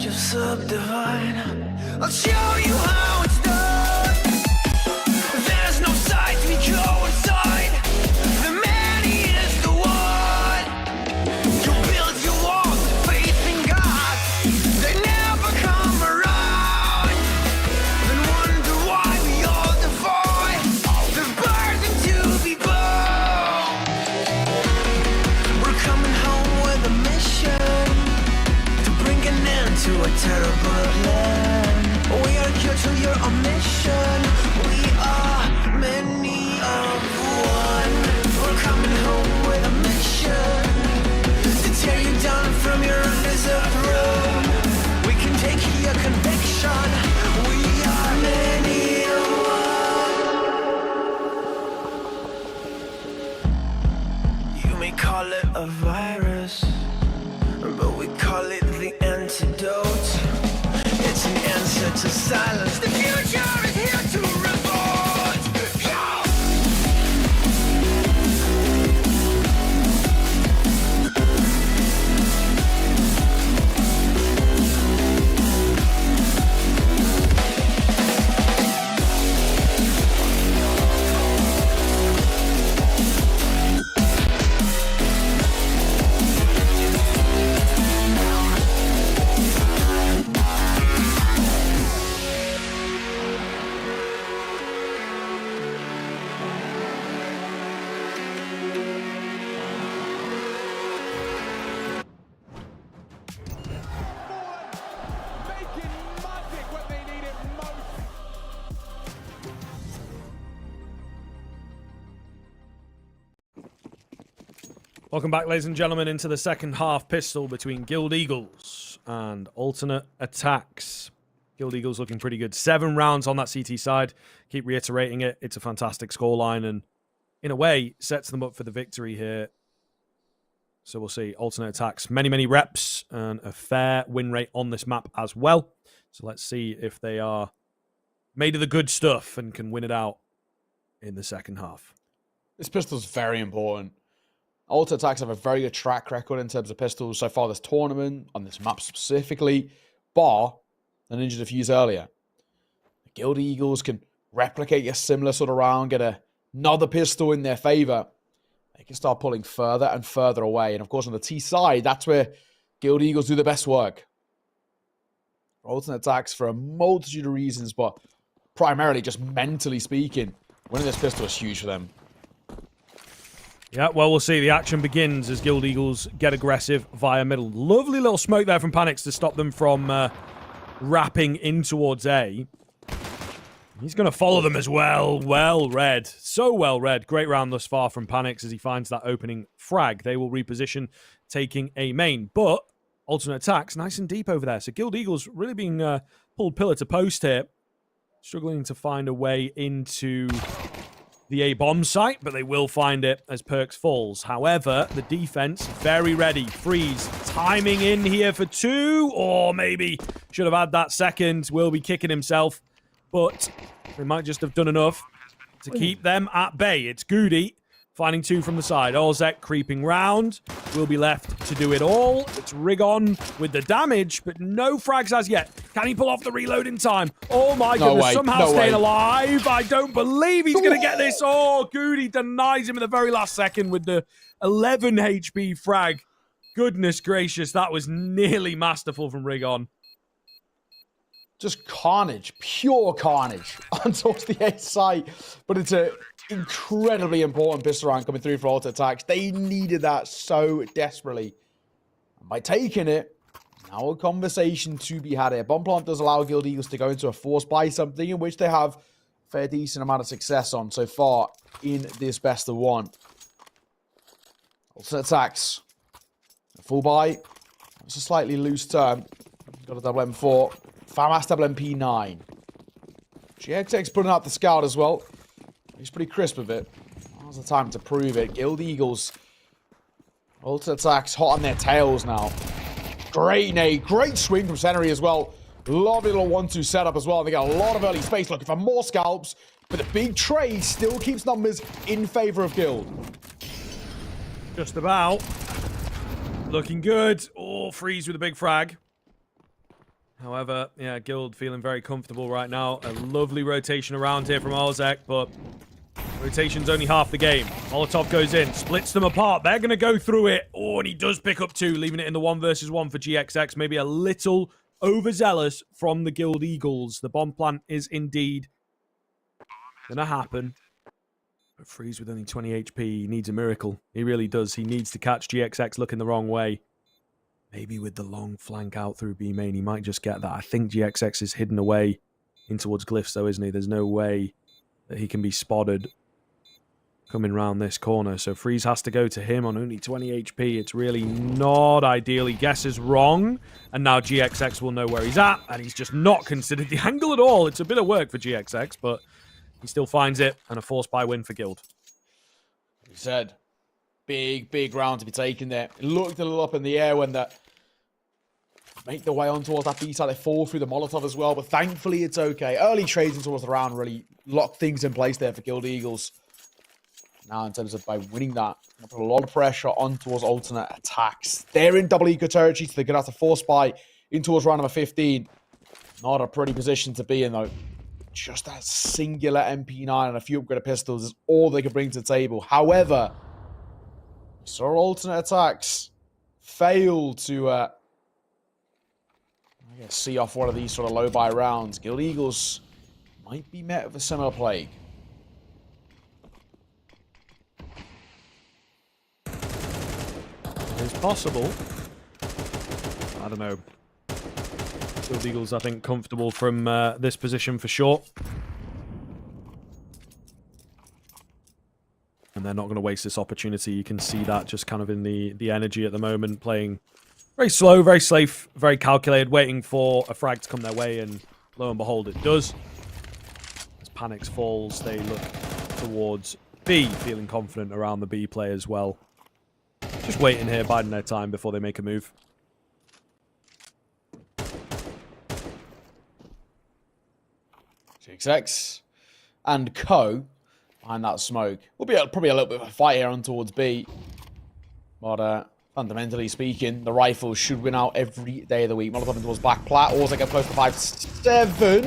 just subdivide. I'll show you how it's done. There's no sight we go inside. The man, he is the one. You build your walls, faith in God. They never come around. Then wonder why we all defy the burden to be born. We're coming home with a mission to bring an end to a terrible land. We are here till you're a mission. We are many of one. We're coming home with a mission to tear you down from your undeserved throne. We can take your conviction. We are many of one. You may call it a virus, but we call it the antidote. It's an answer to silence. The future is here to revolt. Welcome back, ladies and gentlemen, into the second half pistol between Guild Eagles and Alternate Attacks. Guild Eagles looking pretty good. 7 rounds on that CT side. Keep reiterating it. It's a fantastic scoreline and, in a way, sets them up for the victory here. So we'll see. Alternate Attacks, many reps and a fair win rate on this map as well. So let's see if they are made of the good stuff and can win it out in the second half. This pistol's very important. Alternate Attacks have a very good track record in terms of pistols so far this tournament, on this map specifically, bar an injured a few years earlier. The Guild Eagles can replicate a similar sort of round, get another pistol in their favor. They can start pulling further and further away. And of course, on the T side, that's where Guild Eagles do the best work. Alternate Attacks, for a multitude of reasons, but primarily just mentally speaking, winning this pistol is huge for them. Yeah, well, we'll see. The action begins as Guild Eagles get aggressive via middle. Lovely little smoke there from Panics to stop them from wrapping in towards A. He's going to follow them as well. Well read. So well read. Great round thus far from Panics as he finds that opening frag. They will reposition, taking A main. But Alternate Attacks, nice and deep over there. So Guild Eagles really being pulled pillar to post here. Struggling to find a way into the A-bomb site, but they will find it as Perks falls. However, the defense, very ready. Freeze, timing in here for 2, or maybe should have had that second. Will be kicking himself, but they might just have done enough to keep them at bay. It's Goody finding 2 from the side. Orzek creeping round. Will be left to do it all. It's Rigon with the damage, but no frags as yet. Can he pull off the reload in time? Oh my goodness, somehow staying alive. I don't believe he's going to get this. Oh, Goody denies him in the very last second with the 11 HP frag. Goodness gracious, that was nearly masterful from Rigon. Just carnage, pure carnage on towards the A site. But it's an incredibly important pistol round coming through for Alternate Attacks. They needed that so desperately. And by taking it, now a conversation to be had here. Bomb plant does allow Guild Eagles to go into a force buy, something in which they have a fair decent amount of success on so far in this best of 1. Alternate Attacks. A full buy. It's a slightly loose term. Got a double M4. FAMAS double MP9. GXX putting out the scout as well. He's pretty crisp with it. Now's the time to prove it. Guild Eagles. Alternate Attacks hot on their tails now. Great nade. Great swing from Senary as well. Lovely little 1-2 setup as well. They got a lot of early space looking for more scalps. But the big trade still keeps numbers in favor of Guild. Just about. Looking good. Oh, Freeze with a big frag. However, yeah, Guild feeling very comfortable right now. A lovely rotation around here from Ozek, but rotation's only half the game. Molotov goes in, splits them apart. They're going to go through it. Oh, and he does pick up 2, leaving it in the 1 versus 1 for GXX. Maybe a little overzealous from the Guild Eagles. The bomb plant is indeed going to happen. But Freeze with only 20 HP. He needs a miracle. He really does. He needs to catch GXX looking the wrong way. Maybe with the long flank out through B main, he might just get that. I think GXX is hidden away in towards Glyphs, though, isn't he? There's no way that he can be spotted coming round this corner. So Freeze has to go to him on only 20 HP. It's really not ideal. He guesses wrong, and now GXX will know where he's at, and he's just not considered the angle at all. It's a bit of work for GXX, but he still finds it, and a force buy win for Guild. He said, big round to be taken there. It looked a little up in the air when they make their way on towards that B side. They fall through the Molotov as well, but thankfully it's okay. Early trades in towards the round really locked things in place there for Guild Eagles. Now, in terms of by winning that, put a lot of pressure on towards alternate attacks. They're in double eco territory, so they're going to have to force buy in towards round number 15. Not a pretty position to be in, though. Just that singular MP9 and a few upgraded pistols is all they can bring to the table. However, we saw alternate attacks fail to I guess, see off one of these sort of low-buy rounds. Guild Eagles might be met with a similar plague. It's possible. I don't know. Guild Eagles, I think, comfortable from this position for sure. And they're not going to waste this opportunity. You can see that just kind of in the energy at the moment, playing very slow, very safe, very calculated, waiting for a frag to come their way, and lo and behold, it does. As Panics falls, they look towards B, feeling confident around the B play as well. Just waiting here, biding their time before they make a move. GXX and Co. behind that smoke. Will be probably a little bit of a fight here on towards B. But fundamentally speaking, the rifles should win out every day of the week. Molotov towards Black Plat. Also get close to 5-7.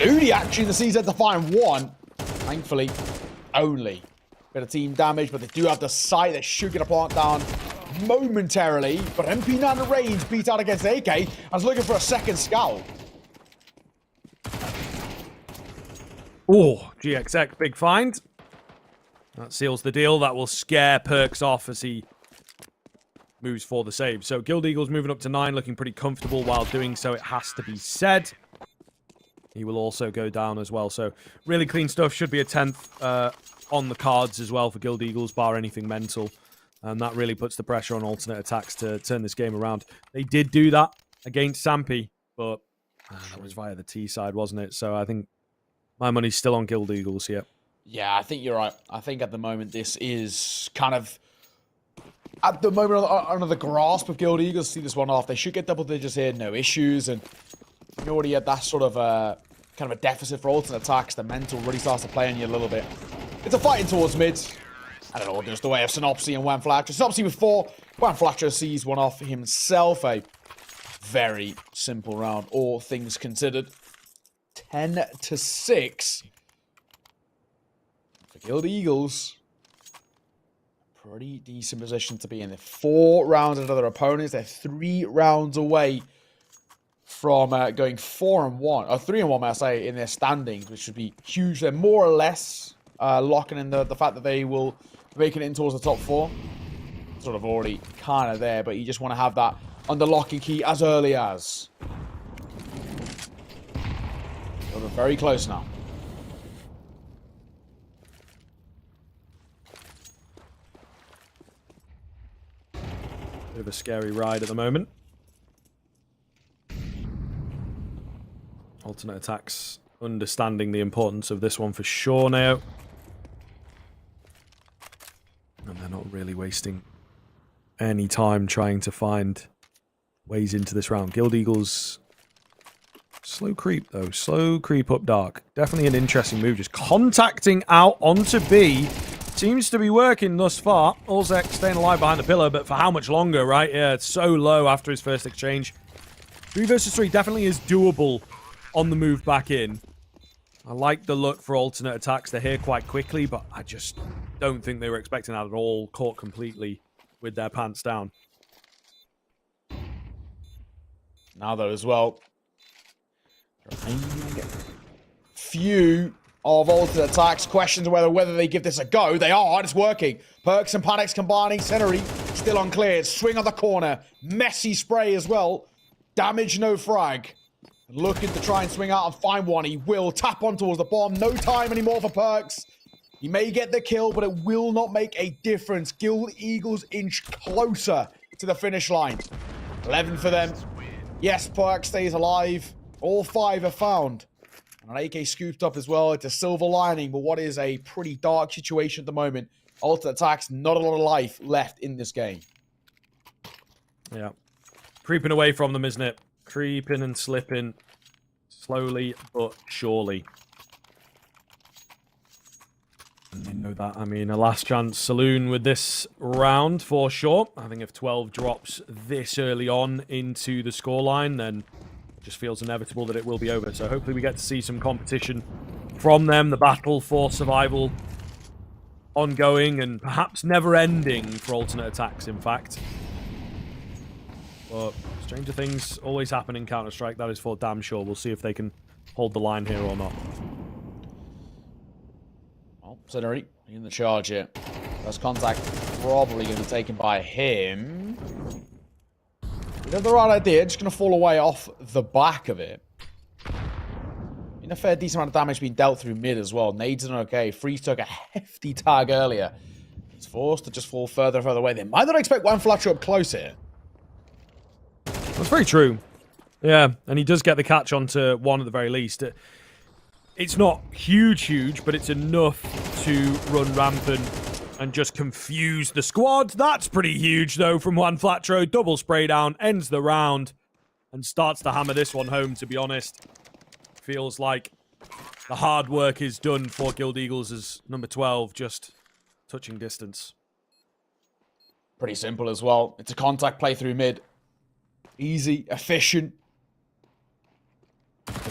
Udi actually in the CZ to find 1. Thankfully, only. Bit of team damage, but they do have the sight. They should get a plant down momentarily. But MP9 range beat out against AK. I was looking for a second scout. Oh, GXX, big find. That seals the deal. That will scare Perks off as he moves for the save. So Guild Eagles moving up to 9, looking pretty comfortable. While doing so, it has to be said, he will also go down as well. So really clean stuff. Should be a 10th on the cards as well for Guild Eagles, bar anything mental. And that really puts the pressure on alternate attacks to turn this game around. They did do that against Sampy, but that was via the T side, wasn't it? So I think my money's still on Guild Eagles here. Yeah, I think you're right. I think at the moment this is kind of at the moment under the grasp of Guild Eagles. See this one off. They should get double digits here, no issues. And you already had that sort of kind of a deficit for alternate attacks. The mental really starts to play on you a little bit. It's a fighting towards mid. I don't know, just the way of Synopsy and Juan Flatcher. Synopsy with 4. Juan Flatcher sees one off himself. A very simple round, all things considered. 10-6 for Guild Eagles. Pretty decent position to be in. They're 4 rounds ahead of their opponents. They're 3 rounds away from going 4-1, or 3-1, may I say, in their standings, which would be huge. They're more or less locking in the fact that they will make it in towards the top 4. Sort of already kind of there, but you just want to have that under lock and key as early as. We're very close now. Bit of a scary ride at the moment. Alternate attacks understanding the importance of this one for sure now. And they're not really wasting any time trying to find ways into this round. Guild Eagles, slow creep though. Slow creep up dark. Definitely an interesting move. Just contacting out onto B. Seems to be working thus far. Ozek staying alive behind the pillar, but for how much longer, right? Yeah, it's so low after his first exchange. 3 versus 3 definitely is doable on the move back in. I like the look for alternate attacks. They're here quite quickly, but I just don't think they were expecting that at all. Caught completely with their pants down. Now, though, as well, few of alternate attacks. Questions whether they give this a go. They are, and it's working. Perks and Panics combining. Scenery still uncleared. Swing on the corner. Messy spray as well. Damage, no frag. Looking to try and swing out and find one. He will tap on towards the bomb. No time anymore for Perks. He may get the kill, but it will not make a difference. Guild Eagles inch closer to the finish line. 11 for them. Yes, Perks stays alive. All 5 are found. And an AK scooped up as well. It's a silver lining, but what is a pretty dark situation at the moment. Alternate attacks, not a lot of life left in this game. Yeah. Creeping away from them, isn't it? Creeping and slipping. Slowly but surely. And they know that. I mean, a last chance saloon with this round for sure. I think if 12 drops this early on into the scoreline, then it just feels inevitable that it will be over. So hopefully we get to see some competition from them. The battle for survival ongoing and perhaps never ending for alternate attacks, in fact. But stranger things always happen in Counter-Strike, that is for damn sure. We'll see if they can hold the line here or not. Well, Scenery in the charge here. First contact probably going to be taken by him. We have the right idea, just going to fall away off the back of it. In a fair decent amount of damage being dealt through mid as well. Nades are okay. Freeze took a hefty tag earlier. He's forced to just fall further and further away. They might not expect one Fletcher up close here. That's very true. Yeah, and he does get the catch onto one at the very least. It's not huge, but it's enough to run rampant and just confuse the squad. That's pretty huge, though, from Juan Flatro. Double spray down, ends the round, and starts to hammer this one home, to be honest. Feels like the hard work is done for Guild Eagles as number 12, just touching distance. Pretty simple as well. It's a contact play through mid. Easy, efficient.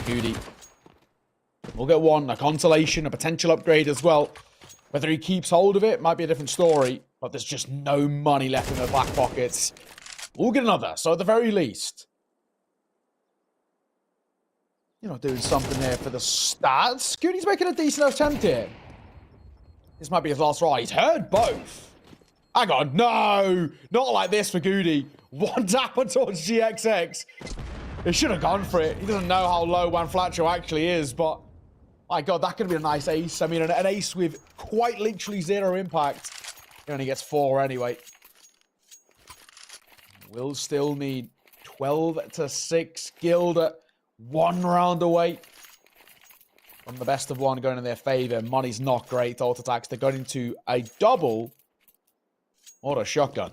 Goody. We'll get one, a consolation, a potential upgrade as well. Whether he keeps hold of it might be a different story, but there's just no money left in their back pockets. We'll get another, so at the very least, you're not doing something there for the stats. Goody's making a decent attempt here. This might be his last ride. He's heard both. Hang on, no! Not like this for Goody. One tap towards GXX. He should have gone for it. He doesn't know how low Juan Flatcho actually is, but my God, that could be a nice ace. I mean, an ace with quite literally 0 impact. He only gets 4 anyway. Will still need 12-6. Guild at 1 round away from the best of 1 going in their favor. Money's not great. Alt attacks. They're going into a double or a shotgun.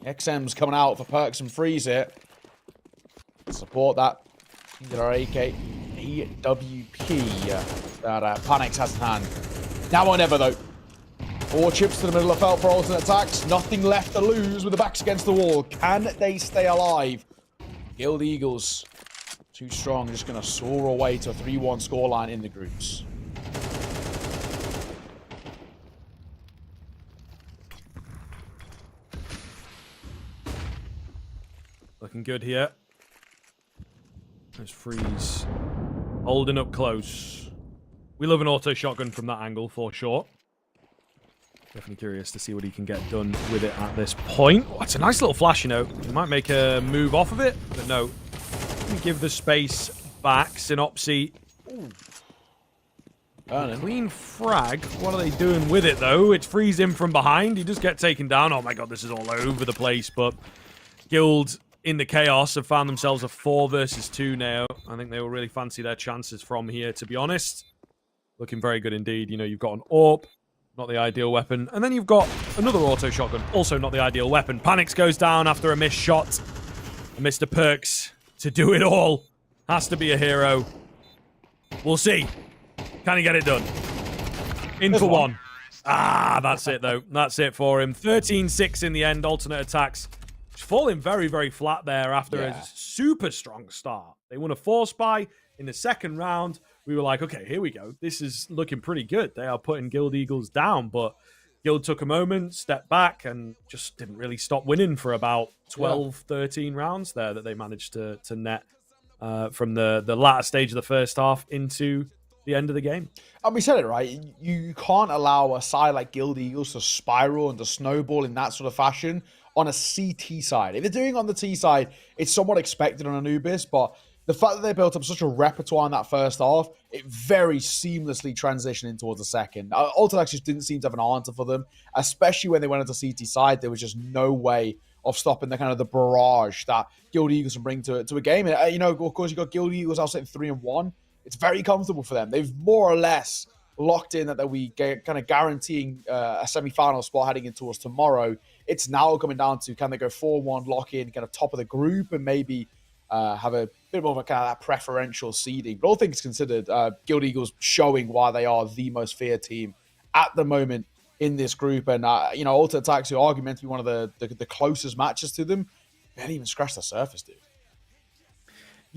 XM's coming out for Perks and Freeze here. Support that. Get our AK AWP that Panics has in hand. Now or never, though. 4 chips to the middle of felt for alternate attacks. Nothing left to lose with the backs against the wall. Can they stay alive? Guild Eagles, too strong. Just going to soar away to a 3-1 scoreline in the groups. Looking good here. There's Freeze holding up close. We love an auto shotgun from that angle for sure. Definitely curious to see what he can get done with it at this point. Oh, it's a nice little flash, you know. He might make a move off of it, but no. Give the space back. Synopsy. Clean frag. What are they doing with it, though? It's Freeze him from behind. He does get taken down. Oh my God, this is all over the place, but Guild in the chaos have found themselves a 4 versus 2 now. I think they will really fancy their chances from here, to be honest. Looking very good indeed. You know, you've got an AWP, not the ideal weapon. And then you've got another auto shotgun, also not the ideal weapon. Panics goes down after a missed shot. And Mr. Perks, to do it all, has to be a hero. We'll see. Can he get it done? In for one. Ah, that's it, though. That's it for him. 13-6 in the end. Alternate attacks falling very, very flat there after Yeah. a super strong start. They won a force buy in the second round. We were like, okay, here we go. This is looking pretty good. They are putting Guild Eagles down, but Guild took a moment, stepped back, and just didn't really stop winning for about 12, 13 rounds there that they managed to net from the latter stage of the first half into the end of the game. And we said it, right? You can't allow a side like Guild Eagles to spiral and to snowball in that sort of fashion on a CT side. If they're doing it on the T side, it's somewhat expected on Anubis, but the fact that they built up such a repertoire in that first half, it very seamlessly transitioned in towards the second. Ultimax just didn't seem to have an answer for them, especially when they went into CT side. There was just no way of stopping the kind of the barrage that Guild Eagles can bring to a game. And, you know, of course, you got Guild Eagles out sitting 3-1. It's very comfortable for them. They've more or less locked in that we get kind of guaranteeing a semi-final spot heading in towards tomorrow. It's now coming down to, can they go 4-1, lock in, kind of top of the group, and maybe have a bit more of a kind of that preferential seeding. But all things considered, Guild Eagles showing why they are the most feared team at the moment in this group. And, you know, Ultra Attacks, who argue meant to be one of the closest matches to them, barely even scratched the surface, dude.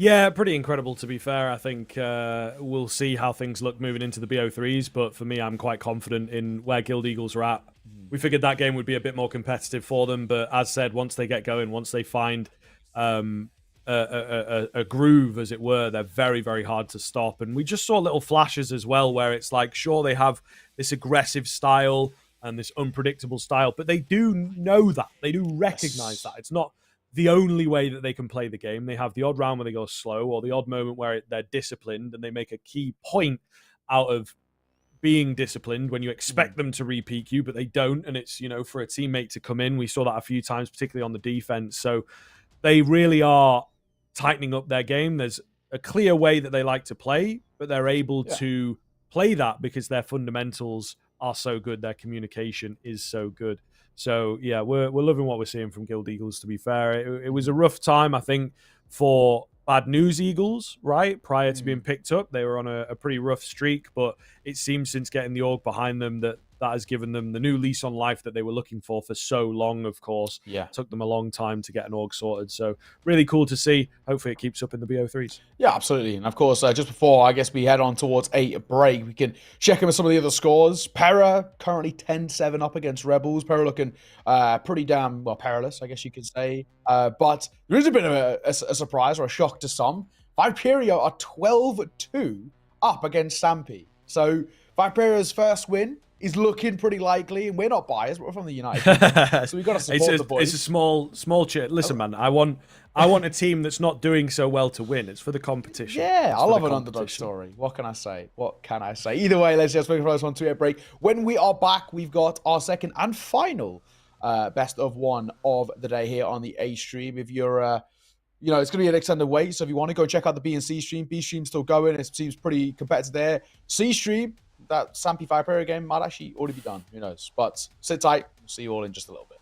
Yeah, pretty incredible, to be fair. I think we'll see how things look moving into the BO3s, but for me, I'm quite confident in where Guild Eagles are at. We figured that game would be a bit more competitive for them, but as said, once they get going, once they find a groove, as it were, they're very, very hard to stop. And we just saw little flashes as well, where it's like, sure, they have this aggressive style and this unpredictable style, but they do know that. They do recognize that. It's not the only way that they can play the game. They have the odd round where they go slow, or the odd moment where they're disciplined and they make a key point out of being disciplined when you expect them to repeat you, but they don't. And it's, you know, for a teammate to come in, we saw that a few times, particularly on the defense. So they really are tightening up their game. There's a clear way that they like to play, but they're able to play that because their fundamentals are so good. Their communication is so good. So, yeah, we're loving what we're seeing from Guild Eagles, to be fair. It was a rough time, I think, for Bad News Eagles, right? Prior to being picked up, they were on a pretty rough streak, but it seems since getting the org behind them that has given them the new lease on life that they were looking for so long, of course. Yeah. It took them a long time to get an org sorted. So really cool to see. Hopefully it keeps up in the BO3s. Yeah, absolutely. And of course, just before I guess we head on towards a break, we can check in with some of the other scores. Para currently 10-7 up against Rebels. Para looking pretty damn, well, perilous, I guess you could say. But there is a bit of a surprise or a shock to some. Viperio are 12-2 up against Stampy. So Viperio's first win is looking pretty likely, and we're not biased. We're from the United Kingdom, so we've got to support the boys. It's a small chit. Listen, man, I want a team that's not doing so well to win. It's for the competition. Yeah, I love an underdog story. What can I say? Either way, let's just wait for us on to a break. When we are back, we've got our second and final best of one of the day here on the A stream. If you're you know, it's going to be an extended wait, so if you want to go check out the B and C stream, B stream's still going. It seems pretty competitive there. C stream, that Stampy Viperio game might actually already be done. Who knows? But sit tight. We'll see you all in just a little bit.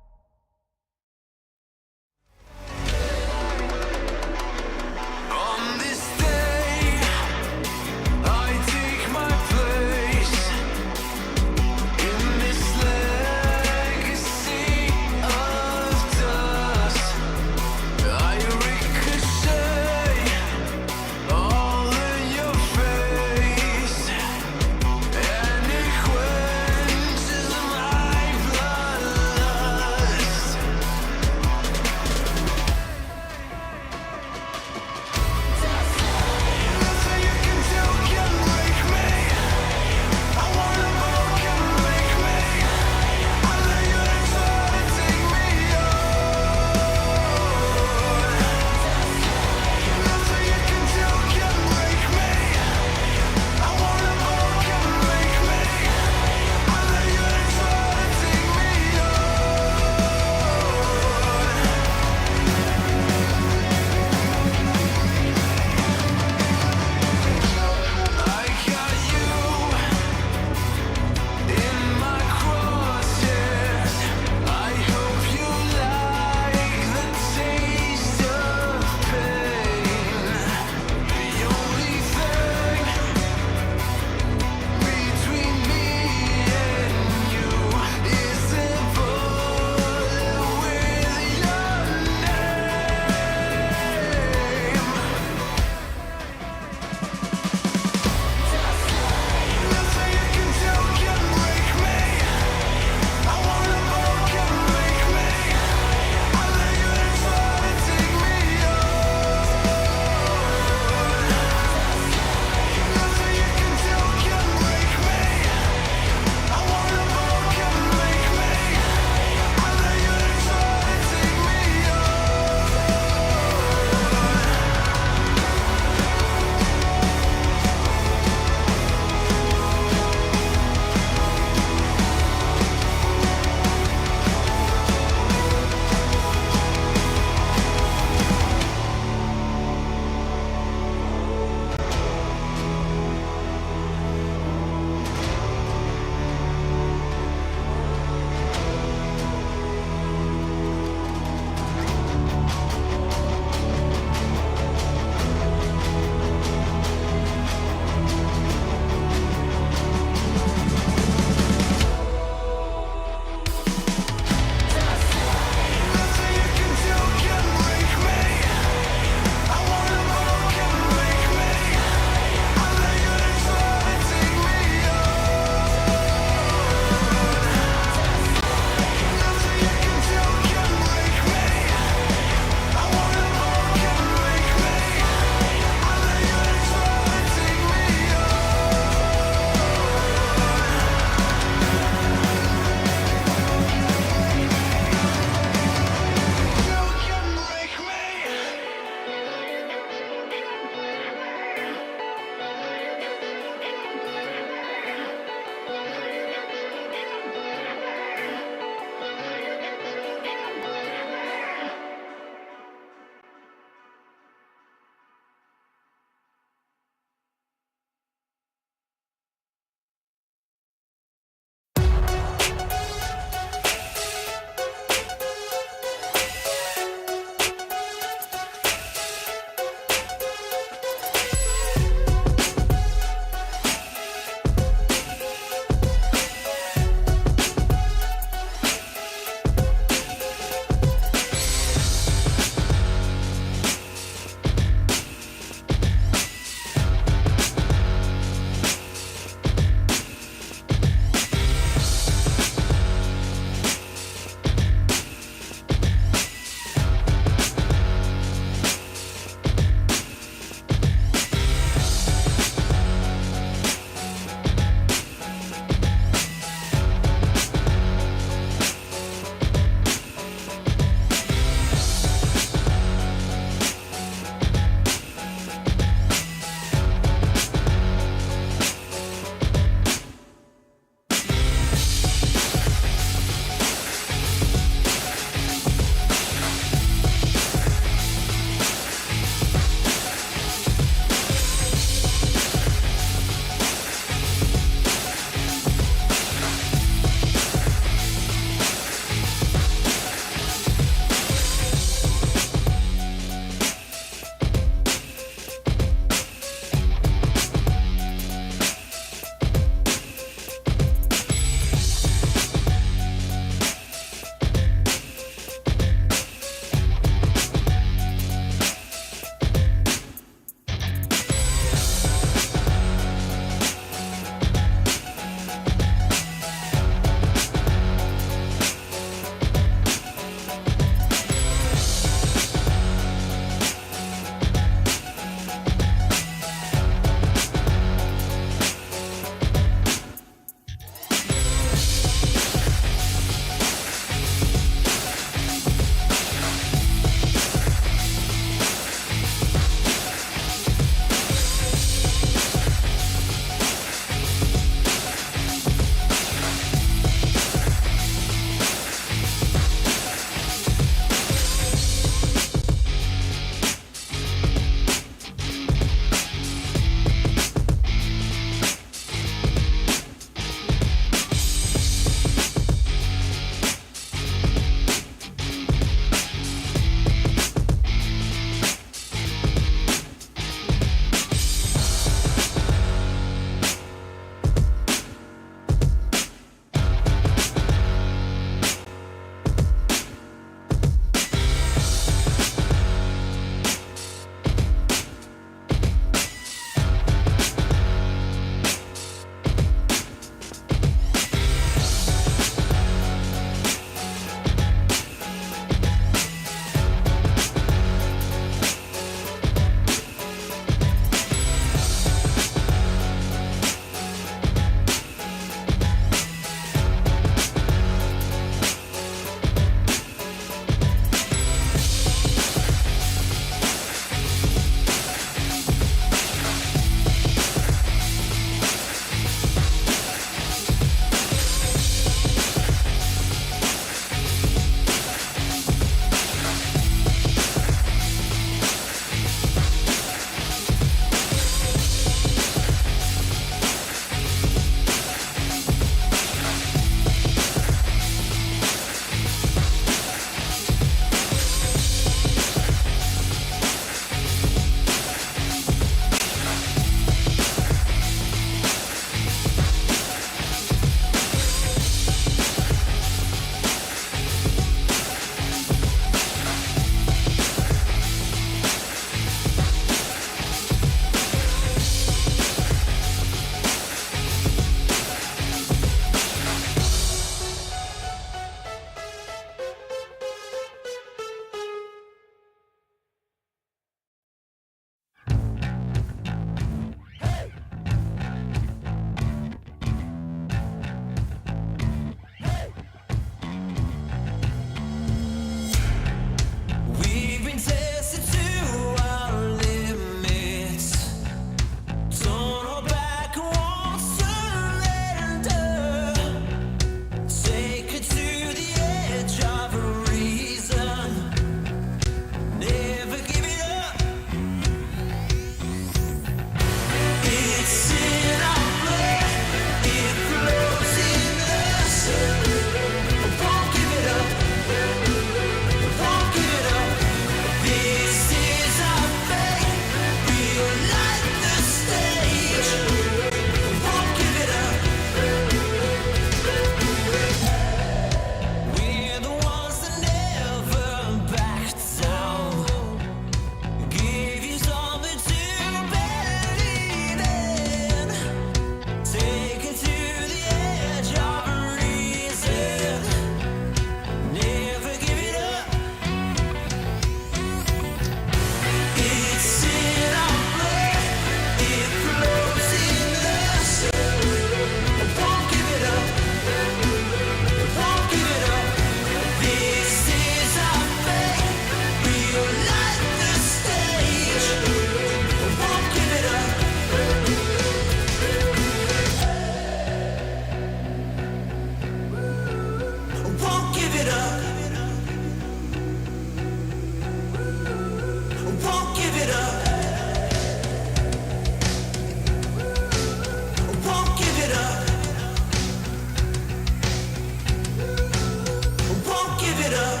it up.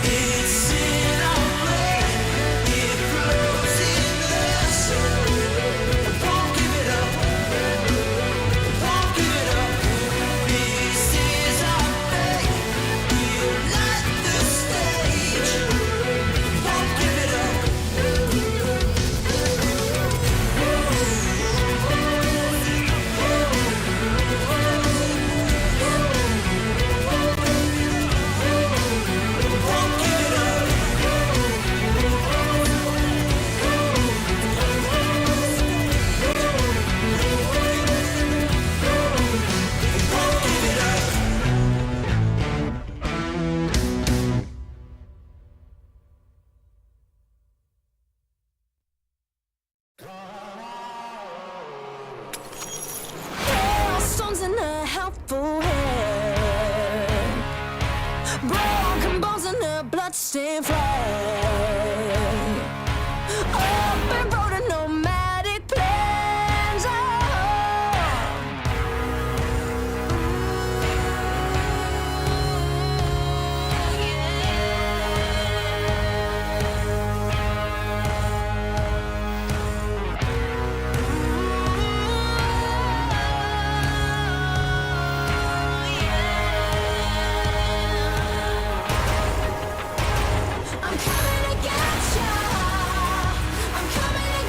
It's in our blood. It flows in the soul. Won't give it up. Won't give it up. This is our fate. We'll light the stage. Won't give it up. Won't give it up. Won't give it up. Stones in a helpful hand, broken bones in a bloodstained flag. Open road and nomadic plans. I'm coming to get ya. I'm coming to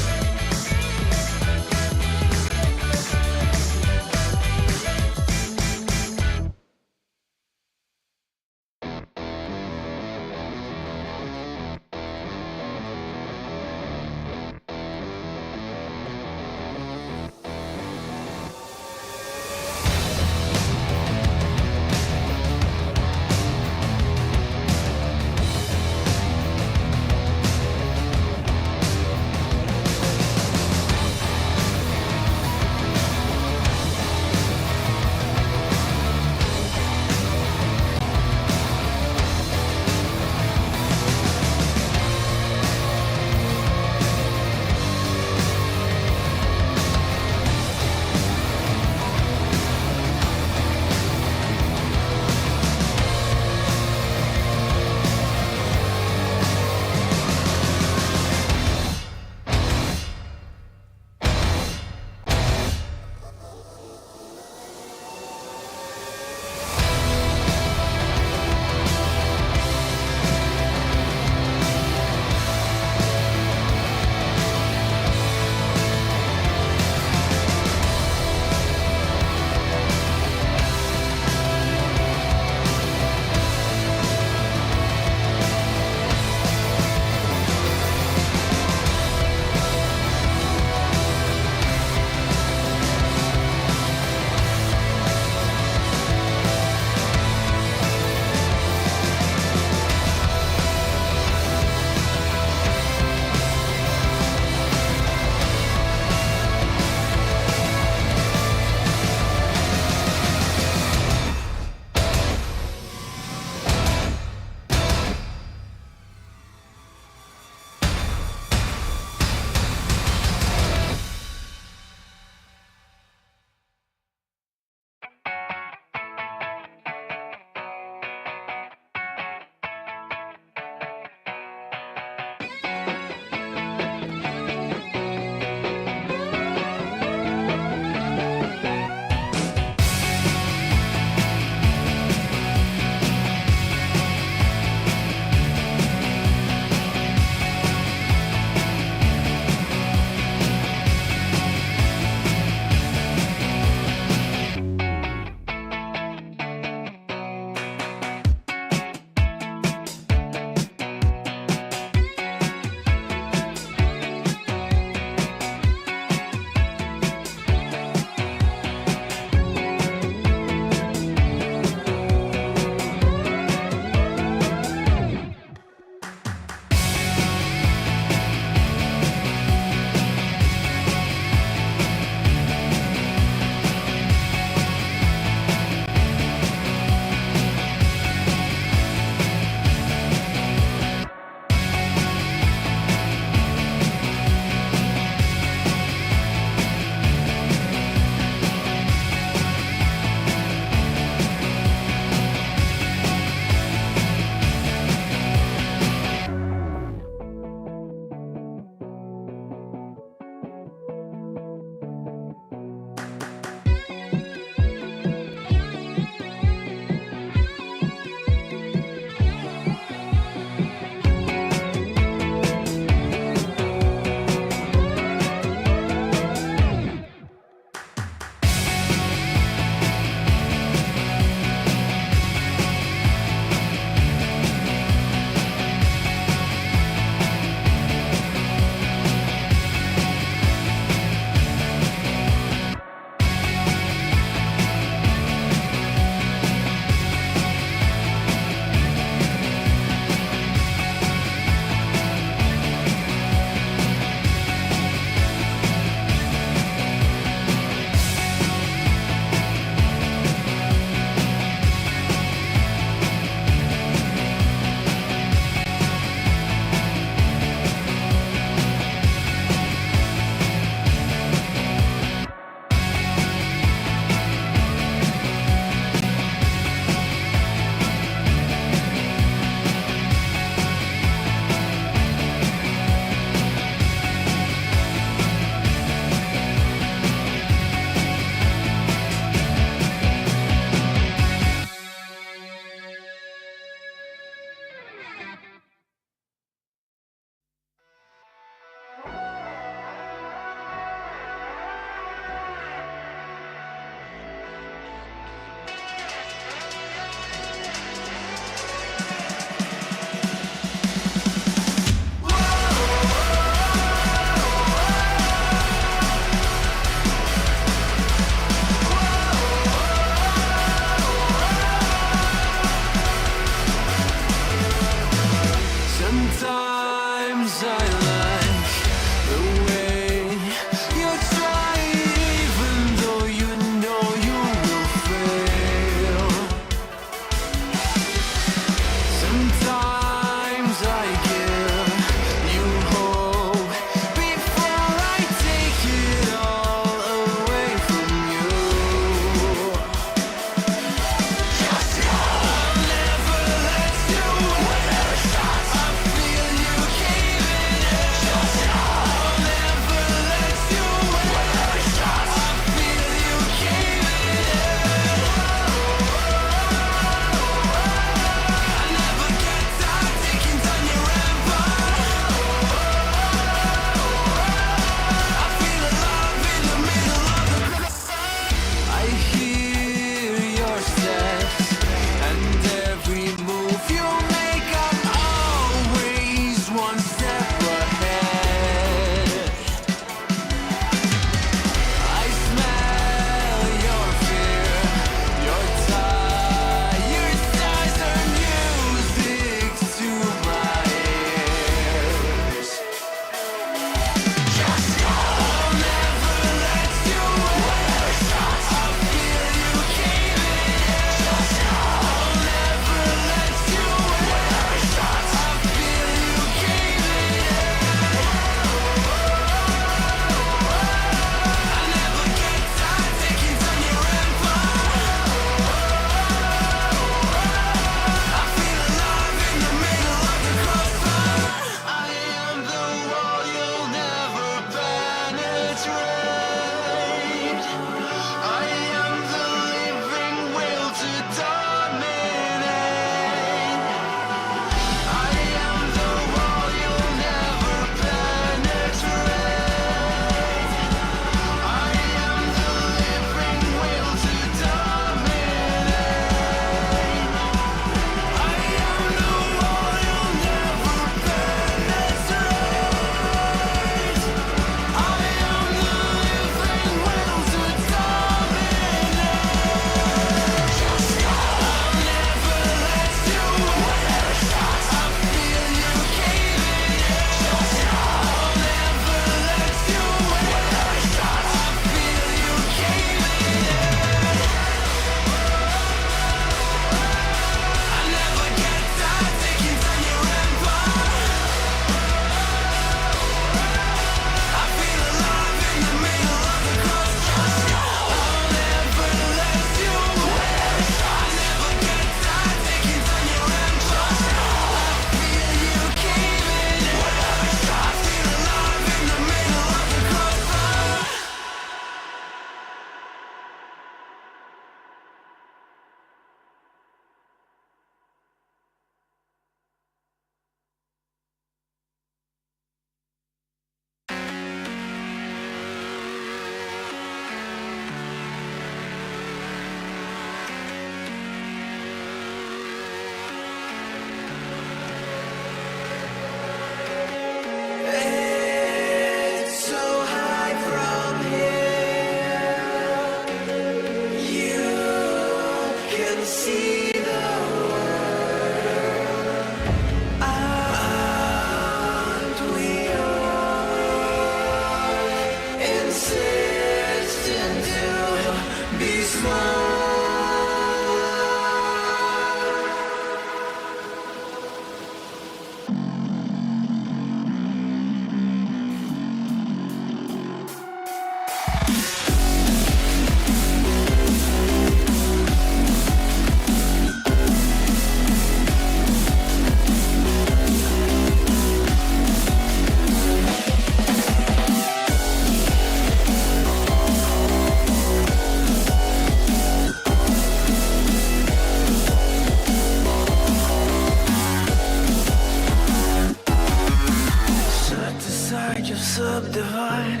look divine.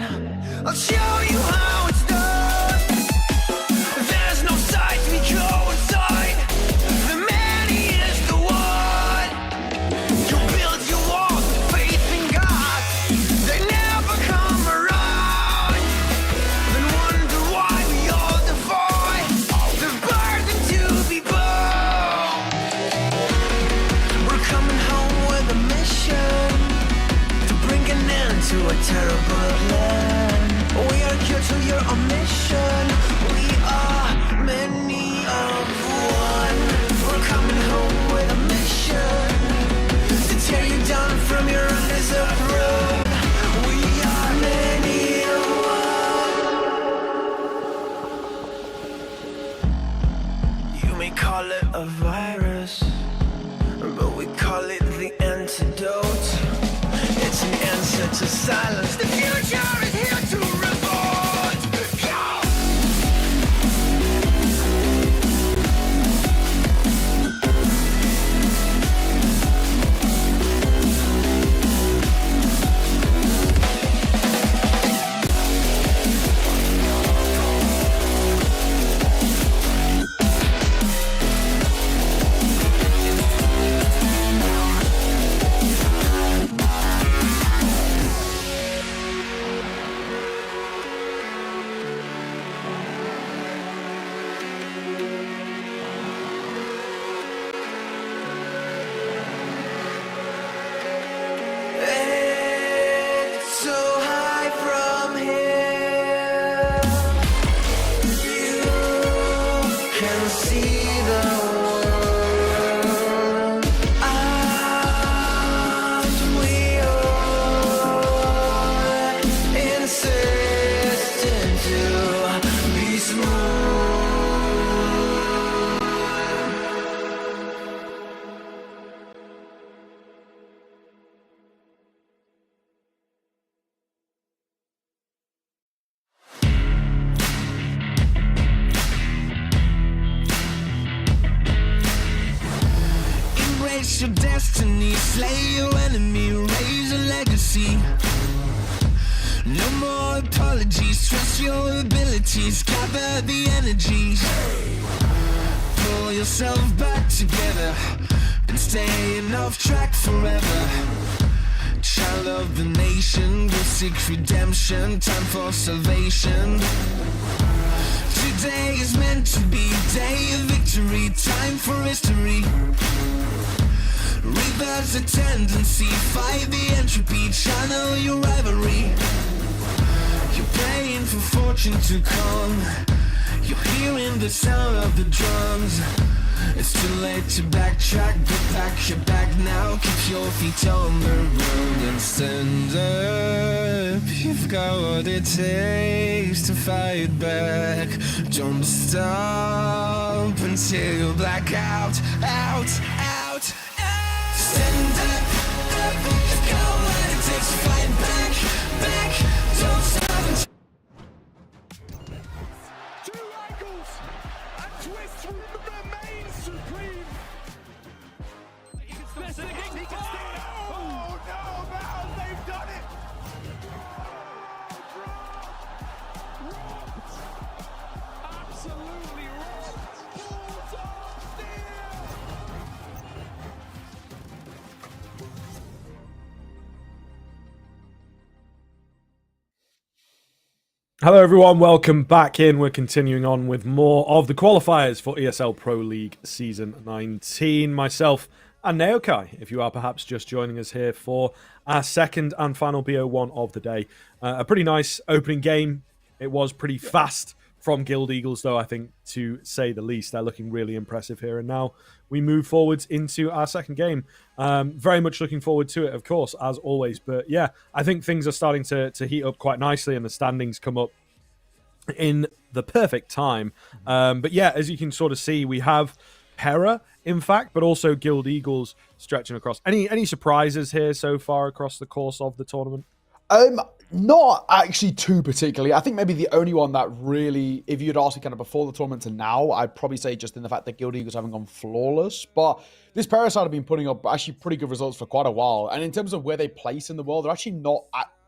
I'll show you how it's done. There's no sight we go inside. The man, he is the one. You build your walls with faith in God. They never come around. Then wonder why we all defy the burden to be born. We're coming home with a mission to bring an end to a terrible land. We are here to your mission. We are many of one. We're coming home with a mission to tear you down from your undeserved road. We are many of one. You may call it a virus, but we call it the antidote. It's an answer to silence. The future is here to revolt. Go! It's so high from here. You can see the world as we are, insistent to be smooth. Embrace your destiny, slay your enemy, raise a legacy. No more apologies, trust your abilities, gather the energies. Pull yourself back together and staying off track forever. Child of the nation, go seek redemption, time for salvation. Today is meant to be day of victory, time for history. Reverse the tendency, fight the entropy, channel your rivalry. You're praying for fortune to come. You're hearing the sound of the drums. It's too late to backtrack, get back your back now. Keep your feet on the road and stand up. You've got what it takes to fight back. Don't stop until you black out, out, out, out. Stand up, up. You've got what it takes to fight back, back. Don't stop until Two angles and twist remains supreme. He can still sing it. He can still. Oh no, Val, they've done it. Robbed. Absolutely robbed. Balls of steel. Hello, everyone. Welcome back in. We're continuing on with more of the qualifiers for ESL Pro League Season 19. Myself and Naokai, if you are perhaps just joining us here for our second and final BO1 of the day. A pretty nice opening game. It was pretty fast from Guild Eagles, though, I think, to say the least. They're looking really impressive here. And now we move forwards into our second game. Very much looking forward to it, of course, as always. But yeah, I think things are starting to heat up quite nicely and the standings come up in the perfect time. But yeah, as you can sort of see, we have Hera, in fact, but also Guild Eagles stretching across. Any surprises here so far across the course of the tournament? Not actually too particularly. I think maybe the only one that really, if you'd asked me kind of before the tournament to now, I'd probably say just in the fact that Guild Eagles haven't gone flawless. But this Parasite have been putting up actually pretty good results for quite a while. And in terms of where they place in the world, they're actually not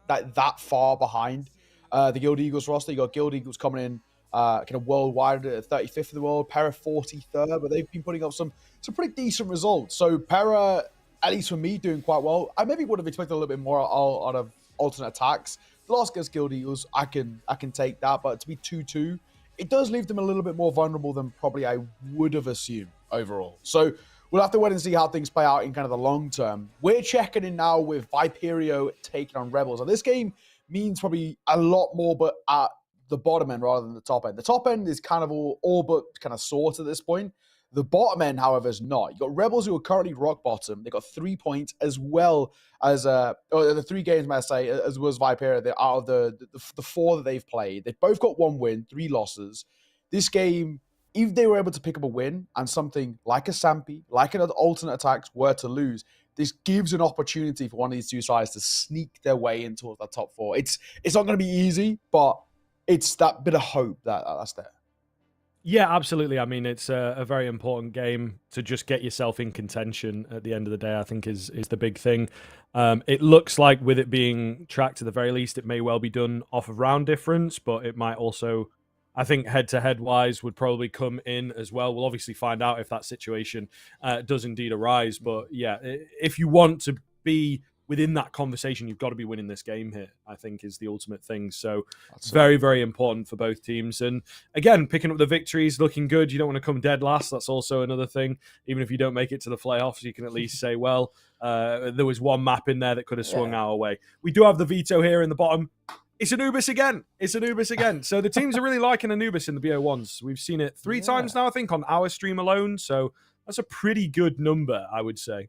that far behind the Guild Eagles roster. You got Guild Eagles coming in kind of worldwide at 35th in the world, Para 43rd, but they've been putting up some pretty decent results. So Para, at least for me, doing quite well. I maybe would have expected a little bit more out of alternate attacks. The loss against Guild Eagles, I can take that, but to be 2-2, it does leave them a little bit more vulnerable than probably I would have assumed overall. So we'll have to wait and see how things play out in kind of the long term. We're checking in now with Viperio taking on Rebels. And this game means probably a lot more, but at the bottom end rather than the top end. The top end is kind of all but kind of sorted at this point. The bottom end, however, is not. You've got Rebels who are currently rock bottom. They've got 3 points as well as, the 3 games, might I say, as well as Viperio. They're out of the 4 that they've played. They've both got 1 win, 3 losses. This game, if they were able to pick up a win and something like a Sampi, like another alternate attacks were to lose, this gives an opportunity for one of these 2 sides to sneak their way into the top 4. It's not going to be easy, but it's that bit of hope that's there. Yeah, absolutely. I mean, it's a very important game to just get yourself in contention at the end of the day, I think is the big thing. It looks like with it being tracked at the very least, it may well be done off of round difference, but it might also, I think head-to-head wise would probably come in as well. We'll obviously find out if that situation does indeed arise. But yeah, if you want to be within that conversation, you've got to be winning this game here, I think is the ultimate thing. So it's very, very important for both teams. And again, picking up the victories, looking good. You don't want to come dead last. That's also another thing. Even if you don't make it to the playoffs, you can at least say, well, there was one map in there that could have swung our way. We do have the veto here in the bottom. It's Anubis again. So the teams are really liking Anubis in the BO1s. We've seen it 3 times now, I think, on our stream alone. So that's a pretty good number, I would say.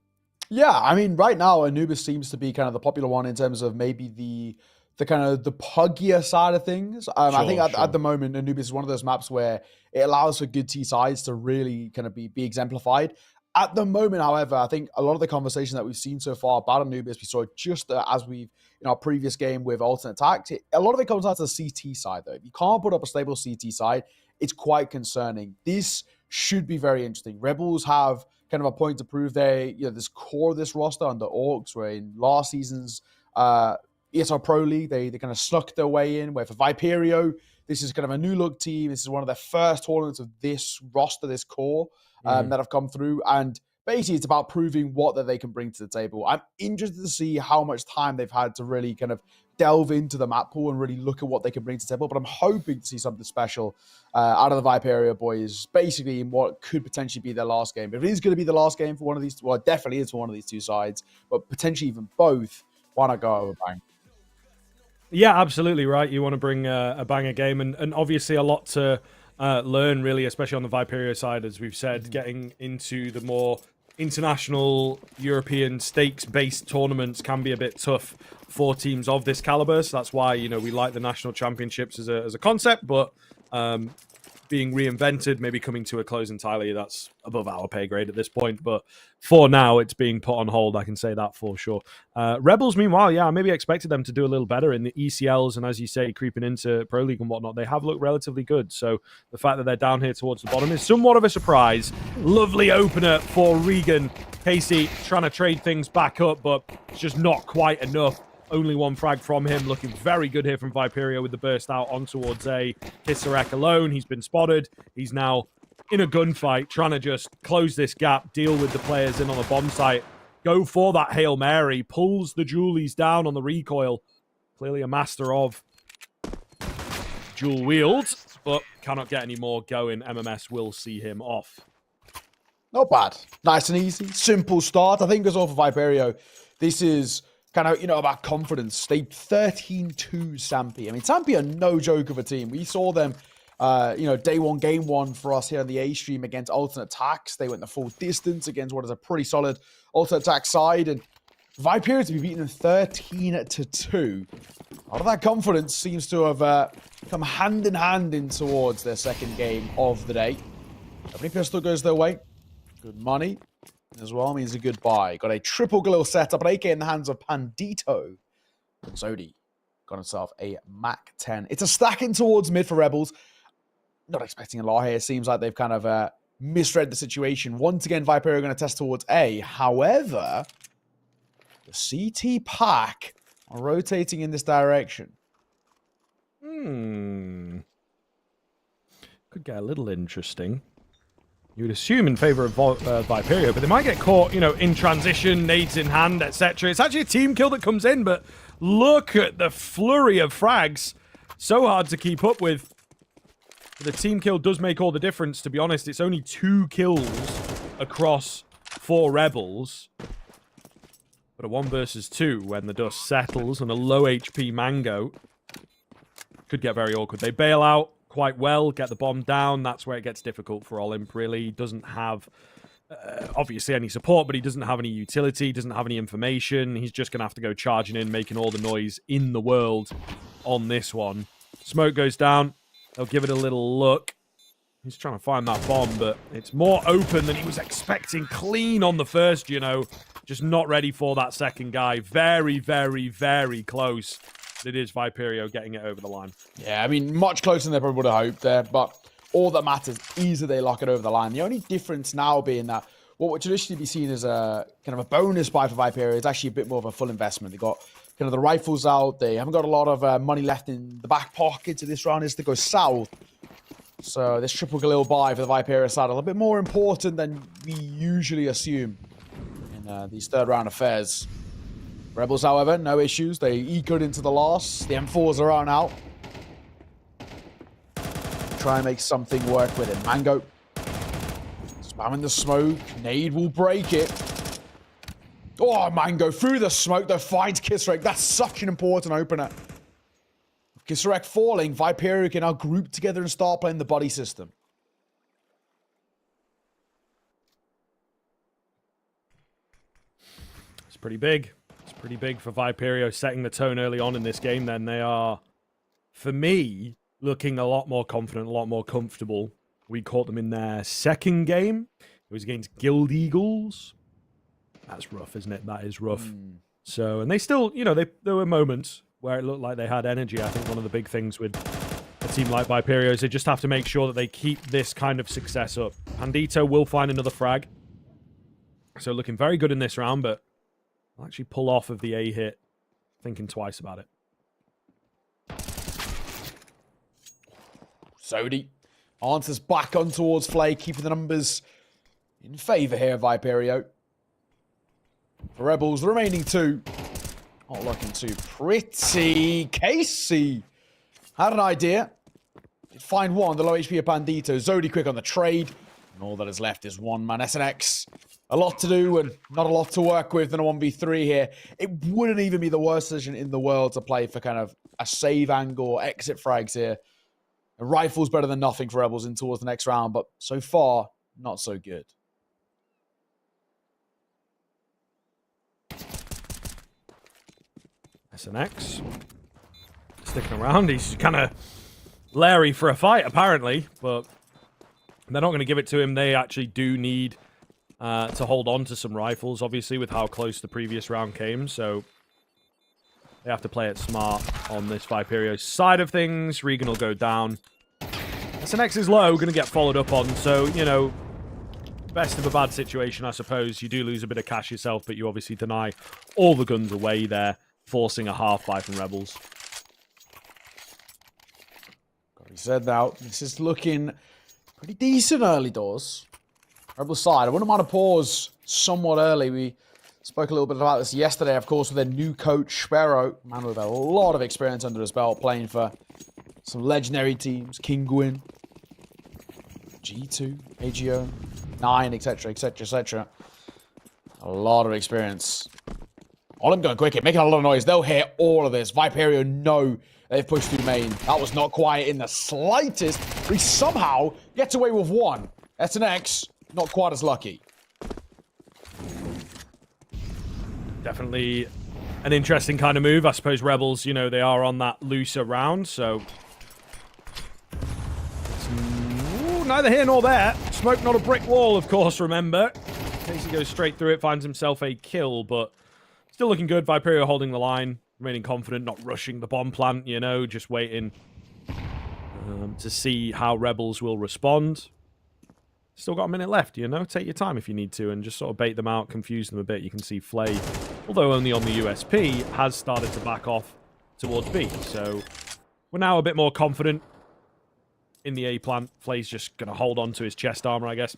Yeah, I mean, right now, Anubis seems to be kind of the popular one in terms of maybe the kind of the puggier side of things. I think at the moment, Anubis is one of those maps where it allows for good T sides to really kind of be exemplified. At the moment, however, I think a lot of the conversation that we've seen so far about Anubis, we saw just as we've in our previous game with alternate attacks, a lot of it comes out to the CT side, though. If you can't put up a stable CT side, it's quite concerning. This should be very interesting. Rebels have kind of a point to prove this core of this roster under Orcs, where in last season's ESL Pro League, they kind of snuck their way in, where for Viperio, this is kind of a new look team. This is one of their first tournaments of this roster, this core that have come through. And basically, it's about proving what that they can bring to the table. I'm interested to see how much time they've had to really kind of delve into the map pool and really look at what they can bring to the table. But I'm hoping to see something special out of the Viperio boys, basically in what could potentially be their last game. If it is going to be the last game for one of these, well, it definitely is for one of these 2 sides, but potentially even both, why not go over bang? Yeah, absolutely right. You want to bring a banger game, and obviously a lot to learn, really, especially on the Viperio side, as we've said, getting into the more international European stakes-based tournaments can be a bit tough for teams of this caliber. So that's why, we like the national championships as a concept, but being reinvented, maybe coming to a close entirely, that's above our pay grade at this point. But for now, it's being put on hold. I can say that for sure. Rebels, meanwhile, I maybe expected them to do a little better in the ECLs. And as you say, creeping into Pro League and whatnot, they have looked relatively good. So the fact that they're down here towards the bottom is somewhat of a surprise. Lovely opener for Regan. Casey trying to trade things back up, but it's just not quite enough. Only 1 frag from him. Looking very good here from Viperio with the burst out on towards A. Kisarek alone. He's been spotted. He's now in a gunfight, trying to just close this gap, deal with the players in on the bomb site. Go for that Hail Mary. Pulls the Julies down on the recoil. Clearly a master of dual wield, but cannot get any more going. MMS will see him off. Not bad. Nice and easy. Simple start. I think as well for Viperio, this is kind of, about confidence. They 13-2 Sampi. I mean, Sampi are no joke of a team. We saw them, day 1, game 1 for us here on the A stream against alternate attacks. They went the full distance against what is a pretty solid alternate attack side. And Viperio to be beaten 13-2. A lot of that confidence seems to have come hand in hand in towards their second game of the day. Every pistol goes their way. Good money as well means a good buy. Got a triple Galil setup, an AK in the hands of Pandito. And Zodi got himself a Mac 10. It's a stacking towards mid for Rebels. Not expecting a lot here. Seems like they've kind of misread the situation. Once again, Viperio are going to test towards A. However, the CT pack are rotating in this direction. Could get a little interesting. You would assume in favor of Viperio, but they might get caught, you know, in transition, nades in hand, etc. It's actually a team kill that comes in, but look at the flurry of frags. So hard to keep up with. The team kill does make all the difference, to be honest. It's only 2 kills across 4 rebels. But a 1 versus 2 when the dust settles and a low HP Mango could get very awkward. They bail out quite well, get the bomb down. That's where it gets difficult for Olymp, really. He doesn't have, obviously, any support, but he doesn't have any utility, doesn't have any information. He's just going to have to go charging in, making all the noise in the world on this one. Smoke goes down. They'll give it a little look. He's trying to find that bomb, but it's more open than he was expecting. Clean on the first, you know. Just not ready for that second guy. Very, very, very close. It is Viperio getting it over the line. Yeah, I mean, much closer than they probably would have hoped there, but all that matters is that they lock it over the line. The only difference now being that what would traditionally be seen as a kind of a bonus buy for Viperio is actually a bit more of a full investment. They got kind of the rifles out. They haven't got a lot of money left in the back pockets of this round is to go south. So this triple Galil buy for the Viperio side a little bit more important than we usually assume in these third round affairs. Rebels, however, no issues. They ecoed into the loss. The M4s are on out. Try and make something work with it. Mango. Spamming the smoke. Nade will break it. Oh, Mango through the smoke, though, finds Kisarek. That's such an important opener. Kisarek falling, Viperio can now group together and start playing the body system. It's pretty big. It's pretty big for Viperio setting the tone early on in this game. Then they are, for me, looking a lot more confident, a lot more comfortable. We caught them in their second game. It was against Guild Eagles. That's rough, isn't it? That is rough. So, and they still, you know, there were moments where it looked like they had energy. I think one of the big things with a team like Viperio is they just have to make sure that they keep this kind of success up. Pandito will find another frag. So looking very good in this round, but I'll actually pull off of the A hit, thinking twice about it. Zodi answers back on towards Flay, keeping the numbers in favor here, Viperio. For Rebels, the remaining 2. Not looking too pretty. Casey had an idea. Did find one, the low HP of Pandito. Zodi quick on the trade. And all that is left is one man. SNX. A lot to do and not a lot to work with than a 1v3 here. It wouldn't even be the worst decision in the world to play for kind of a save angle or exit frags here. A rifle's better than nothing for Rebels in towards the next round, but so far, not so good. SNX sticking around. He's kind of leery for a fight, apparently, but they're not going to give it to him. They actually do need to hold on to some rifles, obviously, with how close the previous round came, so they have to play it smart on this Viperio side of things. Regan will go down. SNX is low, going to get followed up on, so, you know, best of a bad situation, I suppose. You do lose a bit of cash yourself, but you obviously deny all the guns away there, forcing a half buy from Rebels. Got to be said now, this is looking pretty decent early doors. Rebels side, I wouldn't mind a pause somewhat early. We spoke a little bit about this yesterday, of course, with their new coach, Sparrow. Man with a lot of experience under his belt, playing for some legendary teams, Kinguin, G2, AGO, 9, etc., etc., etc. A lot of experience. All I'm going quick, making a lot of noise. They'll hear all of this. Viperio know they've pushed through main. That was not quiet in the slightest. He somehow gets away with one. SNX, not quite as lucky. Definitely an interesting kind of move. I suppose Rebels, you know, they are on that looser round, so... Ooh, neither here nor there. Smoke, not a brick wall, of course, remember. Casey goes straight through it, finds himself a kill, but still looking good. Viperio holding the line, remaining confident, not rushing the bomb plant, you know, just waiting to see how Rebels will respond. Still got a minute left, you know? Take your time if you need to and just sort of bait them out, confuse them a bit. You can see Flay although only on the USP, has started to back off towards B. So we're now a bit more confident in the A plant. Flay's just going to hold on to his chest armor, I guess.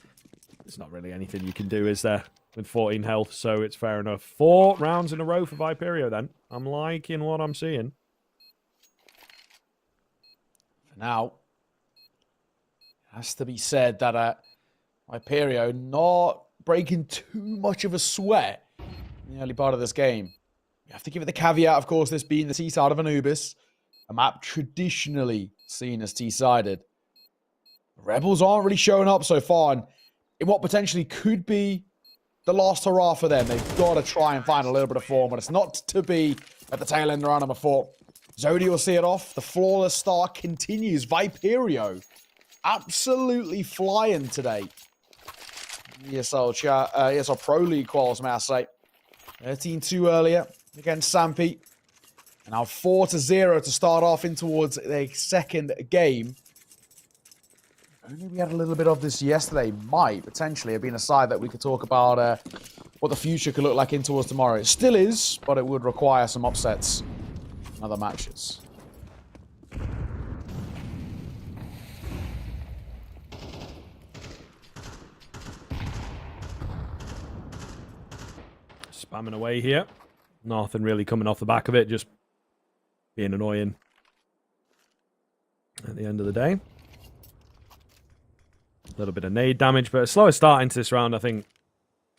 There's not really anything you can do, is there, with 14 health, so it's fair enough. 4 rounds in a row for Viperio, then. I'm liking what I'm seeing. For now, it has to be said that Viperio not breaking too much of a sweat in the early part of this game. You have to give it the caveat, of course, this being the T-side of Anubis, a map traditionally seen as T-sided. Rebels aren't really showing up so far, and in what potentially could be the last hurrah for them. They've got to try and find a little bit of form, but it's not to be at the tail end of round number 4. Zodi will see it off. The flawless start continues. Viperio absolutely flying today. ESL Pro League quals, may I say. 13-2 earlier against Sampi. And now 4-0 to start off in towards their second game. Only we had a little bit of this yesterday. Might potentially have been a side that we could talk about what the future could look like in towards tomorrow. It still is, but it would require some upsets in other matches. Spamming away here. Nothing really coming off the back of it, just being annoying at the end of the day. A little bit of nade damage, but a slower start into this round, I think.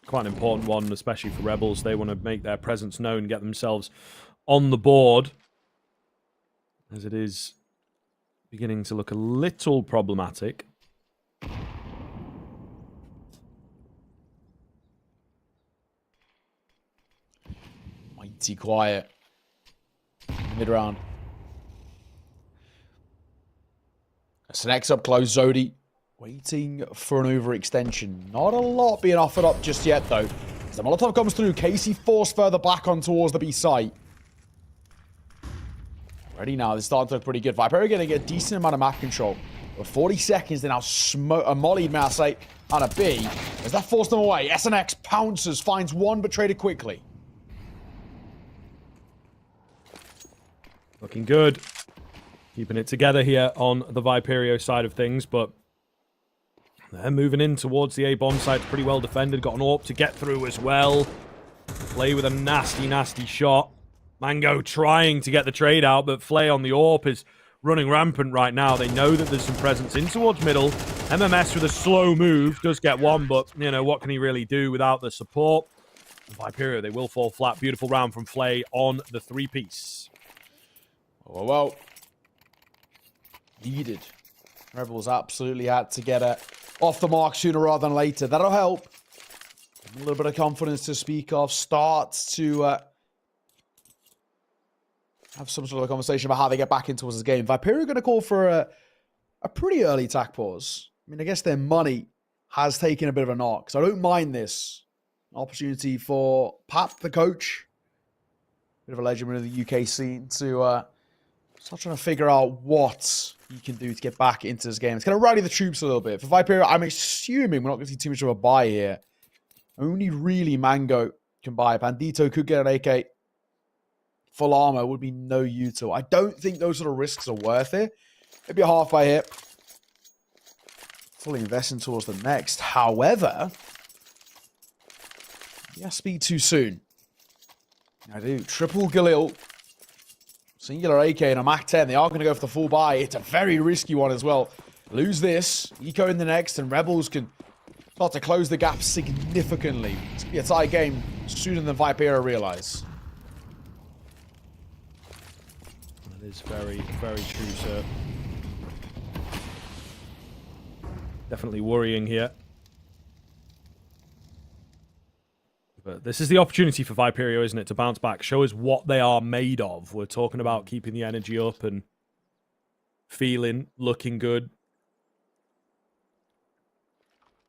Quite an important one, especially for Rebels. They want to make their presence known, get themselves on the board. As it is beginning to look a little problematic. Mighty quiet. Mid-round. That's an X up close, Zodi. Waiting for an overextension. Not a lot being offered up just yet, though. As the Molotov comes through, Casey forced further back on towards the B site. Ready now. This starting to look pretty good. Viperio going to get a decent amount of map control. With 40 seconds, they now mollied, may I say, on a B. As that forced them away, SNX pounces, finds one, but traded quickly. Looking good. Keeping it together here on the Viperio side of things, but they're moving in towards the A bomb site. Pretty well defended. Got an AWP to get through as well. Flay with a nasty, nasty shot. Mango trying to get the trade out, but Flay on the AWP is running rampant right now. They know that there's some presence in towards middle. MMS with a slow move does get one, but, you know, what can he really do without the support? And Viperio, they will fall flat. Beautiful round from Flay on the 3-piece. Well. Needed. Rebels absolutely had to get it off the mark sooner rather than later. That'll help. A little bit of confidence to speak of. Starts to have some sort of a conversation about how they get back into this game. Viperio going to call for a pretty early attack pause. I mean, I guess their money has taken a bit of a knock, so I don't mind this. An opportunity for Pap, the coach, bit of a legend in the UK scene, to start trying to figure out what he can do to get back into this game. It's going to rally the troops a little bit. For Viperio, I'm assuming we're not going to see too much of a buy here. Only really Mango can buy. Bandito could get an AK. Full armor would be no util. I don't think those sort of risks are worth it. Maybe a half buy hit. Fully investing towards the next. However, yeah, speed too soon. I do. Triple Galil. Singular AK and a Mach 10. They are going to go for the full buy. It's a very risky one as well. Lose this. Eco in the next. And Rebels can start to close the gap significantly. It's going to be a tight game sooner than Viperio realize. That is very, very true, sir. Definitely worrying here. But this is the opportunity for Viperio, isn't it, to bounce back, show us what they are made of. We're talking about keeping the energy up and feeling, looking good.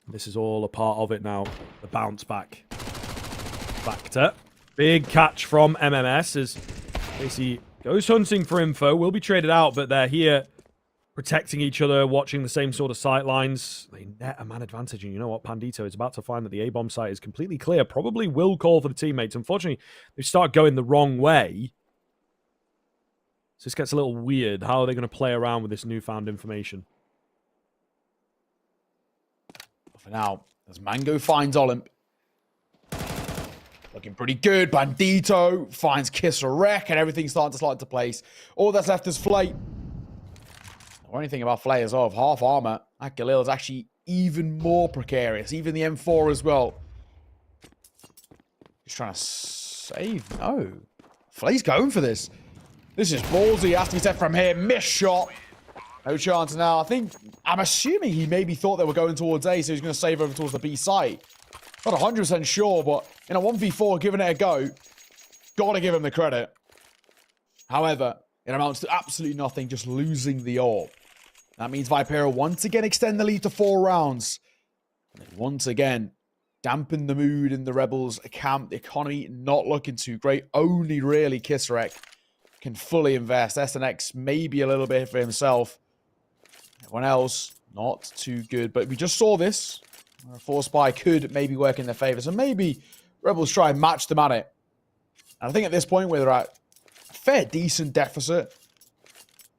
This is all a part of it now, the bounce back factor. Big catch from MMS as Casey goes hunting for info. Will be traded out, but they're here protecting each other, watching the same sort of sight lines. They net a man advantage, and you know what? Pandito is about to find that the A-bomb site is completely clear. Probably will call for the teammates. Unfortunately, they start going the wrong way. So this gets a little weird. How are they going to play around with this newfound information? For now, as Mango finds Olymp. Looking pretty good. Bandito finds Kisarek, and everything's starting to slide into place. All that's left is Flay. Or anything about Flay as well. Of half armor, that Galil is actually even more precarious. Even the M4 as well. He's trying to save. No. Flay's going for this. This is ballsy. Has to be set from here. Missed shot. No chance now. I'm assuming he maybe thought they were going towards A, so he's going to save over towards the B site. Not 100% sure, but in a 1v4, giving it a go, gotta give him the credit. However, it amounts to absolutely nothing, just losing the orb. That means Viperio once again extend the lead to 4 rounds. And once again, dampen the mood in the Rebels camp. The economy not looking too great. Only really Kisarek can fully invest. SNX maybe a little bit for himself. Everyone else, not too good. But we just saw this. A force buy could maybe work in their favor. So maybe Rebels try and match them at it. And I think at this point where they're at a fair, decent deficit,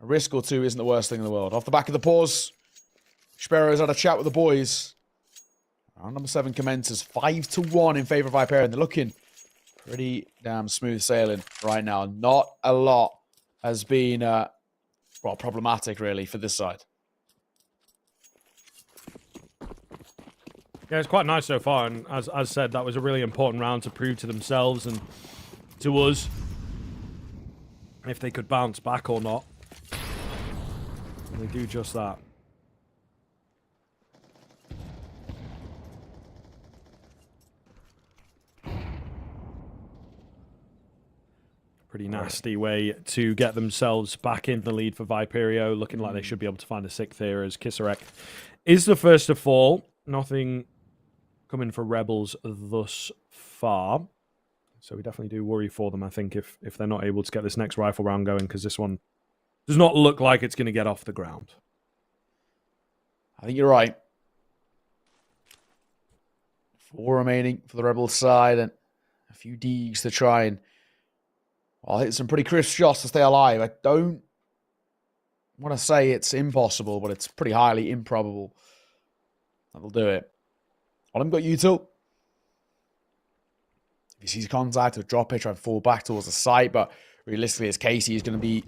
a risk or two isn't the worst thing in the world. Off the back of the pause, Sparrow's had a chat with the boys. Round number 7 commences 5-1 in favor of Viperio. And they're looking pretty damn smooth sailing right now. Not a lot has been, problematic really for this side. Yeah, it's quite nice so far, and as said, that was a really important round to prove to themselves and to us if they could bounce back or not. And they do just that. Pretty nasty way to get themselves back in the lead for Viperio, looking like they should be able to find a 6th here as Kisarek is the first to fall. Nothing coming for Rebels thus far. So we definitely do worry for them, I think, if they're not able to get this next rifle round going, because this one does not look like it's going to get off the ground. I think you're right. 4 remaining for the Rebels side, and a few Deegs to try and hit some pretty crisp shots to stay alive. I don't want to say it's impossible, but it's pretty highly improbable. That'll do it. Olym got util. If he sees contact, he'll drop it, try and fall back towards the site, but realistically, as Casey is going to be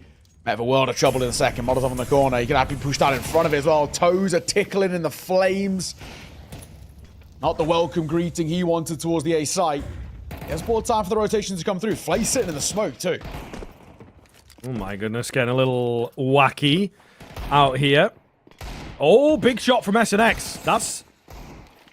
out of a world of trouble in a second. Molotov on the corner. You're going to have to be pushed out in front of it as well. Toes are tickling in the flames. Not the welcome greeting he wanted towards the A site. There's more time for the rotations to come through. Flay sitting in the smoke too. Oh my goodness, getting a little wacky out here. Oh, big shot from SNX. That's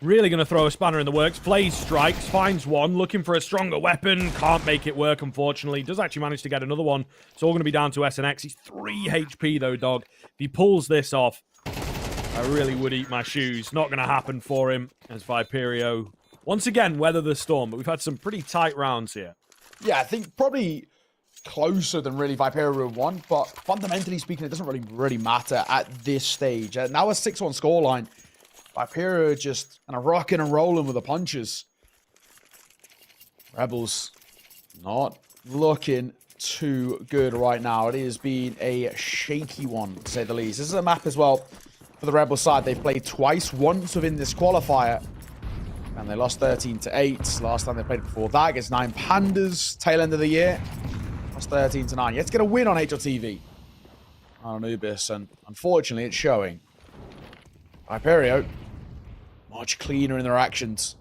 really going to throw a spanner in the works. Flay strikes, finds one, looking for a stronger weapon. Can't make it work, unfortunately. Does actually manage to get another one. It's all going to be down to SNX. He's 3 HP, though, dog. If he pulls this off, I really would eat my shoes. Not going to happen for him as Viperio once again weather the storm. But we've had some pretty tight rounds here. Yeah, I think probably closer than really Viperio won. But fundamentally speaking, it doesn't really matter at this stage. Now a 6-1 scoreline. Viperio just kind of rocking and rolling with the punches. Rebels not looking too good right now. It has been a shaky one, to say the least. This is a map as well for the Rebel side. They've played twice, once within this qualifier. And they lost 13-8. Last time they played before that against 9 Pandas, tail end of the year. Lost 13-9. You have to get a win on HLTV on Anubis, and unfortunately it's showing. Viperio, much cleaner in their actions.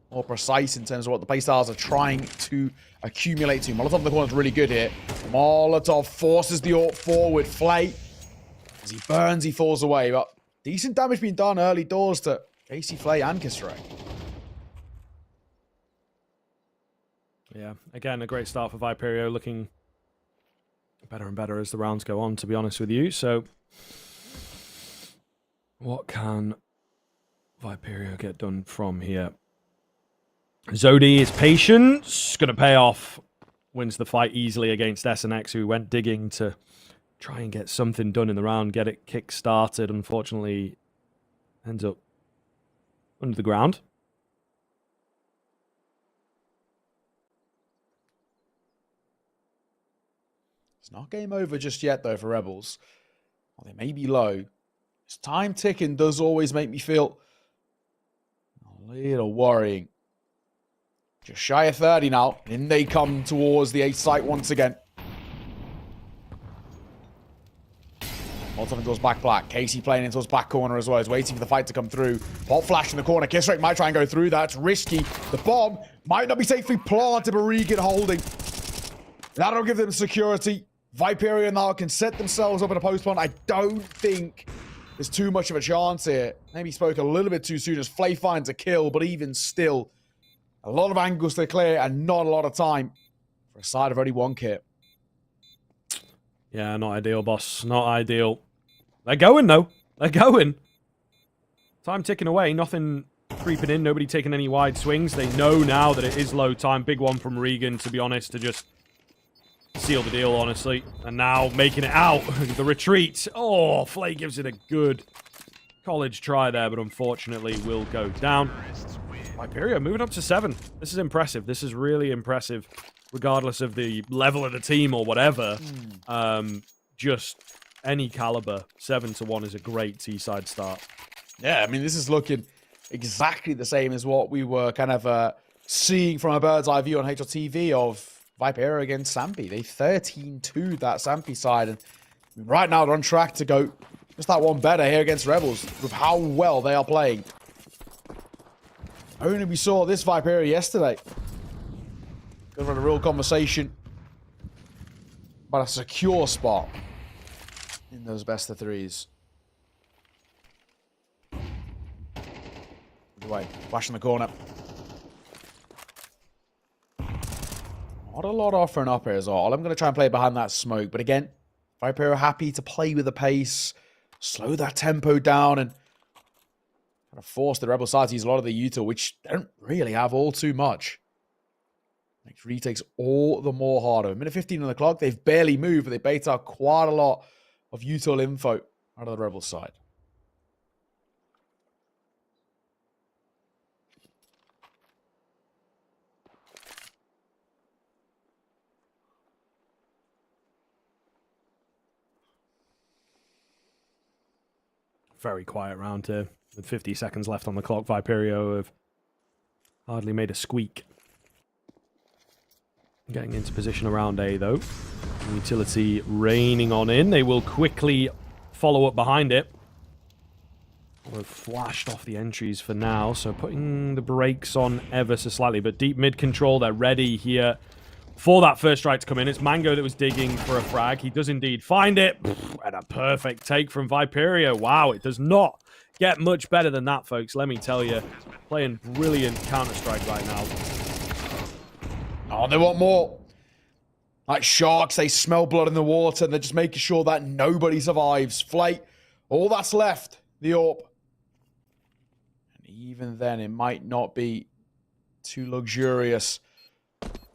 More precise in terms of what the playstyles are trying to accumulate to. Molotov in the corner is really good here. Molotov forces the AWP forward. Flay, as he burns, he falls away. But decent damage being done early doors to Casey, Flay, and Kisarek. Yeah, again, a great start for Viperio, looking better and better as the rounds go on, to be honest with you. So, what can Viperio get done from here? Zodi is patient, going to pay off. Wins the fight easily against SNX, who went digging to try and get something done in the round, get it kick-started. Unfortunately, ends up under the ground. It's not game over just yet, though, for Rebels. Well, they may be low. This time ticking does always make me feel a little worrying. Just shy of 30 now. In they come towards the 8 site once again. Molten goes back black. Casey playing into his back corner as well. He's waiting for the fight to come through. Pop flash in the corner. Kissrake might try and go through. That's risky. The bomb might not be safely planted, but Regan holding. That'll give them security. Viperio now can set themselves up in a post plant. I don't think there's too much of a chance here. Maybe spoke a little bit too soon as Flay finds a kill, but even still, a lot of angles to clear and not a lot of time for a side of only 1 kit. Yeah, not ideal, boss. Not ideal. They're going, though. They're going. Time ticking away. Nothing creeping in. Nobody taking any wide swings. They know now that it is low time. Big one from Regan, to be honest, to just seal the deal, honestly. And now making it out. The retreat. Oh, Flay gives it a good college try there, but unfortunately will go down. Viperio moving up to 7. This is impressive. This is really impressive, regardless of the level of the team or whatever. Just any caliber. 7-1 is a great T-side start. Yeah, I mean, this is looking exactly the same as what we were kind of seeing from a bird's eye view on HLTV of Viperio against Sampi. They 13-2 that Sampi side, and right now they're on track to go just that one better here against Rebels with how well they are playing. Only we saw this Viperio yesterday. Going for a real conversation about a secure spot in those best of 3s. Away, flash in the corner. Not a lot offering up here as well. I'm going to try and play behind that smoke, but again, Viperio happy to play with the pace, slow that tempo down, and kind of force the Rebel side to use a lot of the util, which they don't really have all too much. Makes retakes all the more harder. Minute 15 on the clock. They've barely moved, but they bait out quite a lot of util info out of the Rebel side. Very quiet round here. With 50 seconds left on the clock, Viperio have hardly made a squeak. Getting into position around A, though. Utility raining on in. They will quickly follow up behind it. We've flashed off the entries for now, so putting the brakes on ever so slightly. But deep mid control, they're ready here for that first strike to come in. It's Mango that was digging for a frag. He does indeed find it. And a perfect take from Viperio. Wow, it does not get much better than that, folks. Let me tell you. Playing brilliant Counter-Strike right now. Oh, they want more. Like sharks, they smell blood in the water, and they're just making sure that nobody survives. Flay, all that's left, the AWP. And even then, it might not be too luxurious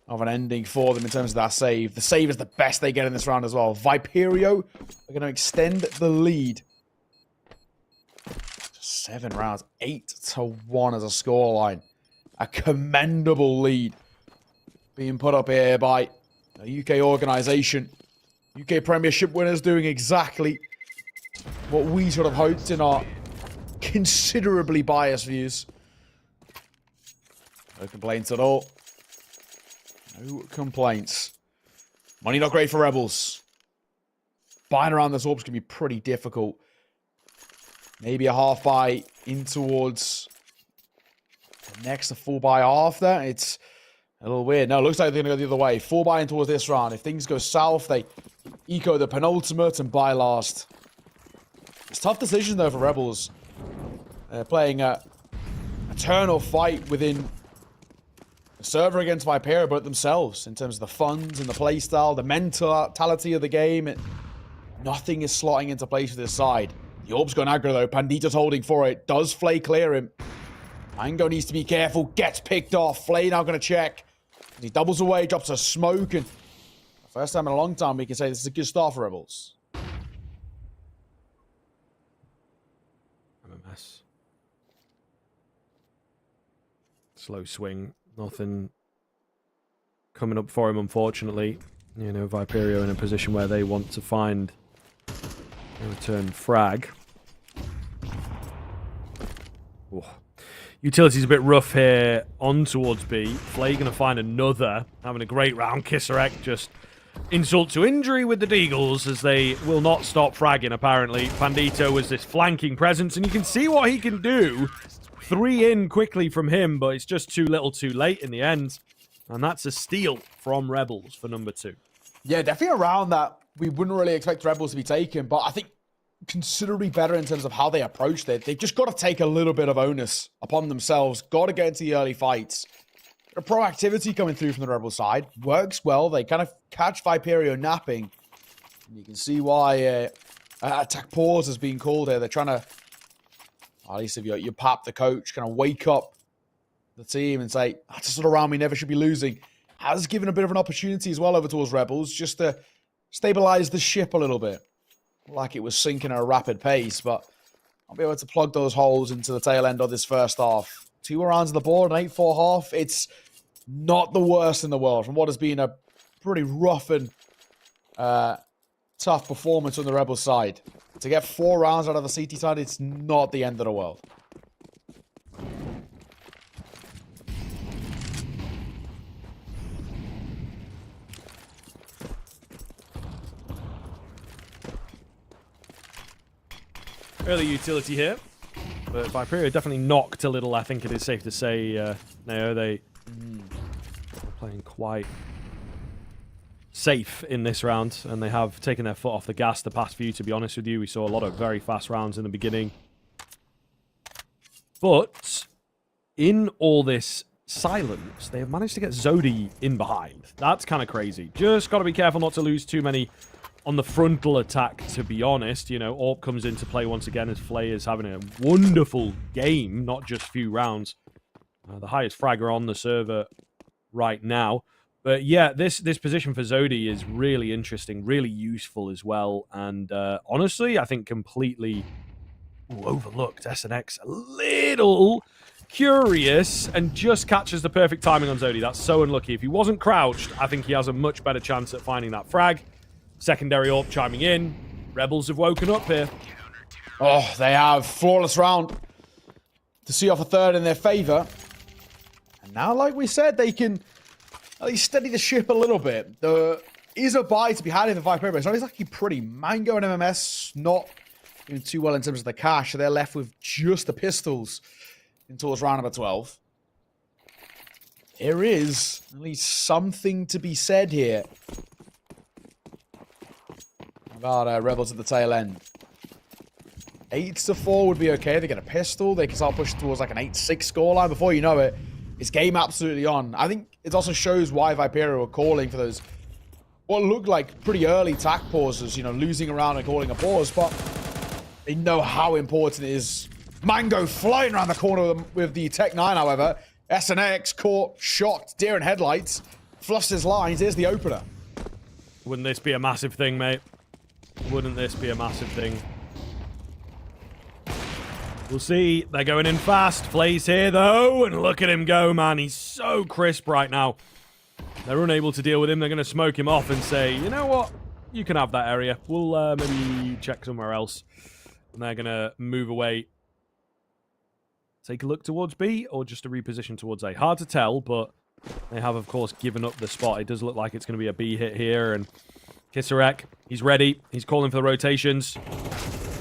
of an ending for them in terms of that save. The save is the best they get in this round as well. Viperio are going to extend the lead. 7 rounds, 8-1 as a scoreline. A commendable lead being put up here by a UK organisation. UK Premiership winners doing exactly what we sort of hoped in our considerably biased views. No complaints at all. No complaints. Money not great for Rebels. Buying around this AWP's going to be pretty difficult. Maybe a half buy in towards the next, a full buy after. It's a little weird. No, it looks like they're going to go the other way. Full buy in towards this round. If things go south, they eco the penultimate and buy last. It's a tough decision, though, for Rebels. They're playing a eternal fight within the server against Viperio, but themselves, in terms of the funds and the playstyle, the mentality of the game. Nothing is slotting into place for this side. The AWP's gone aggro, though. Pandita's holding for it. Does Flay clear him? Mango needs to be careful. Gets picked off. Flay now going to check. He doubles away, drops a smoke, and first time in a long time we can say this is a good start for Rebels. mess. Slow swing. Nothing coming up for him, unfortunately. You know, Viperio in a position where they want to find a return frag. Oh. Utility's a bit rough here on towards B. Flay going to find another. Having a great round. Kisarek just insult to injury with the Deagles as they will not stop fragging, apparently. Pandito was this flanking presence, and you can see what he can do. 3 in quickly from him, but it's just too little too late in the end. And that's a steal from Rebels for number 2. Yeah, definitely around that we wouldn't really expect Rebels to be taken, but I think considerably better in terms of how they approached it. They've just got to take a little bit of onus upon themselves. Got to get into the early fights. A proactivity coming through from the Rebel side. Works well. They kind of catch Viperio napping. And you can see why attack pause has been called here. They're trying to, at least if you Pap, the coach, kind of wake up the team and say, that's a sort of round we never should be losing. Has given a bit of an opportunity as well over towards Rebels just to stabilize the ship a little bit. Like it was sinking at a rapid pace, but I'll be able to plug those holes into the tail end of this first half. 2 rounds on the board, an 8-4 half. It's not the worst in the world from what has been a pretty rough and tough performance on the Rebel side. To get 4 rounds out of the CT side, it's not the end of the world. Early utility here, but Viperio definitely knocked a little, I think it is safe to say. Nao, they are playing quite safe in this round, and they have taken their foot off the gas the past few, to be honest with you. We saw a lot of very fast rounds in the beginning. But in all this silence, they have managed to get Zodi in behind. That's kind of crazy. Just got to be careful not to lose too many on the frontal attack, to be honest. You know, Orp comes into play once again as Flay is having a wonderful game, not just few rounds. The highest fragger on the server right now. But yeah, this position for Zodi is really interesting, really useful as well. And honestly, I think completely overlooked. SNX a little curious and just catches the perfect timing on Zodi. That's so unlucky. If he wasn't crouched, I think he has a much better chance at finding that frag. Secondary AWP chiming in. Rebels have woken up here. Oh, they have. Flawless round to see off a third in their favor. And now, like we said, they can at least steady the ship a little bit. There is a buy to be had in the Viperio. It's not exactly pretty. Mango and MMS not doing too well in terms of the cash. So they're left with just the pistols in towards round number 12. There is at least something to be said here about Rebels at the tail end. 8-4 would be okay. They get a pistol. They can start pushing towards like an 8-6 scoreline. Before you know it, it's game absolutely on. I think it also shows why Viperio were calling for those what looked like pretty early tack pauses, you know, losing around and calling a pause, but they know how important it is. Mango flying around the corner with the Tech 9, however. SNX caught, shocked, deer in headlights, fluffs his lines. Here's the opener. Wouldn't this be a massive thing, mate? Wouldn't this be a massive thing? We'll see. They're going in fast. Flay's here, though. And look at him go, man. He's so crisp right now. They're unable to deal with him. They're going to smoke him off and say, you know what? You can have that area. We'll maybe check somewhere else. And they're going to move away. Take a look towards B or just a reposition towards A. Hard to tell, but they have, of course, given up the spot. It does look like it's going to be a B hit here. And Kisarek, he's ready. He's calling for the rotations.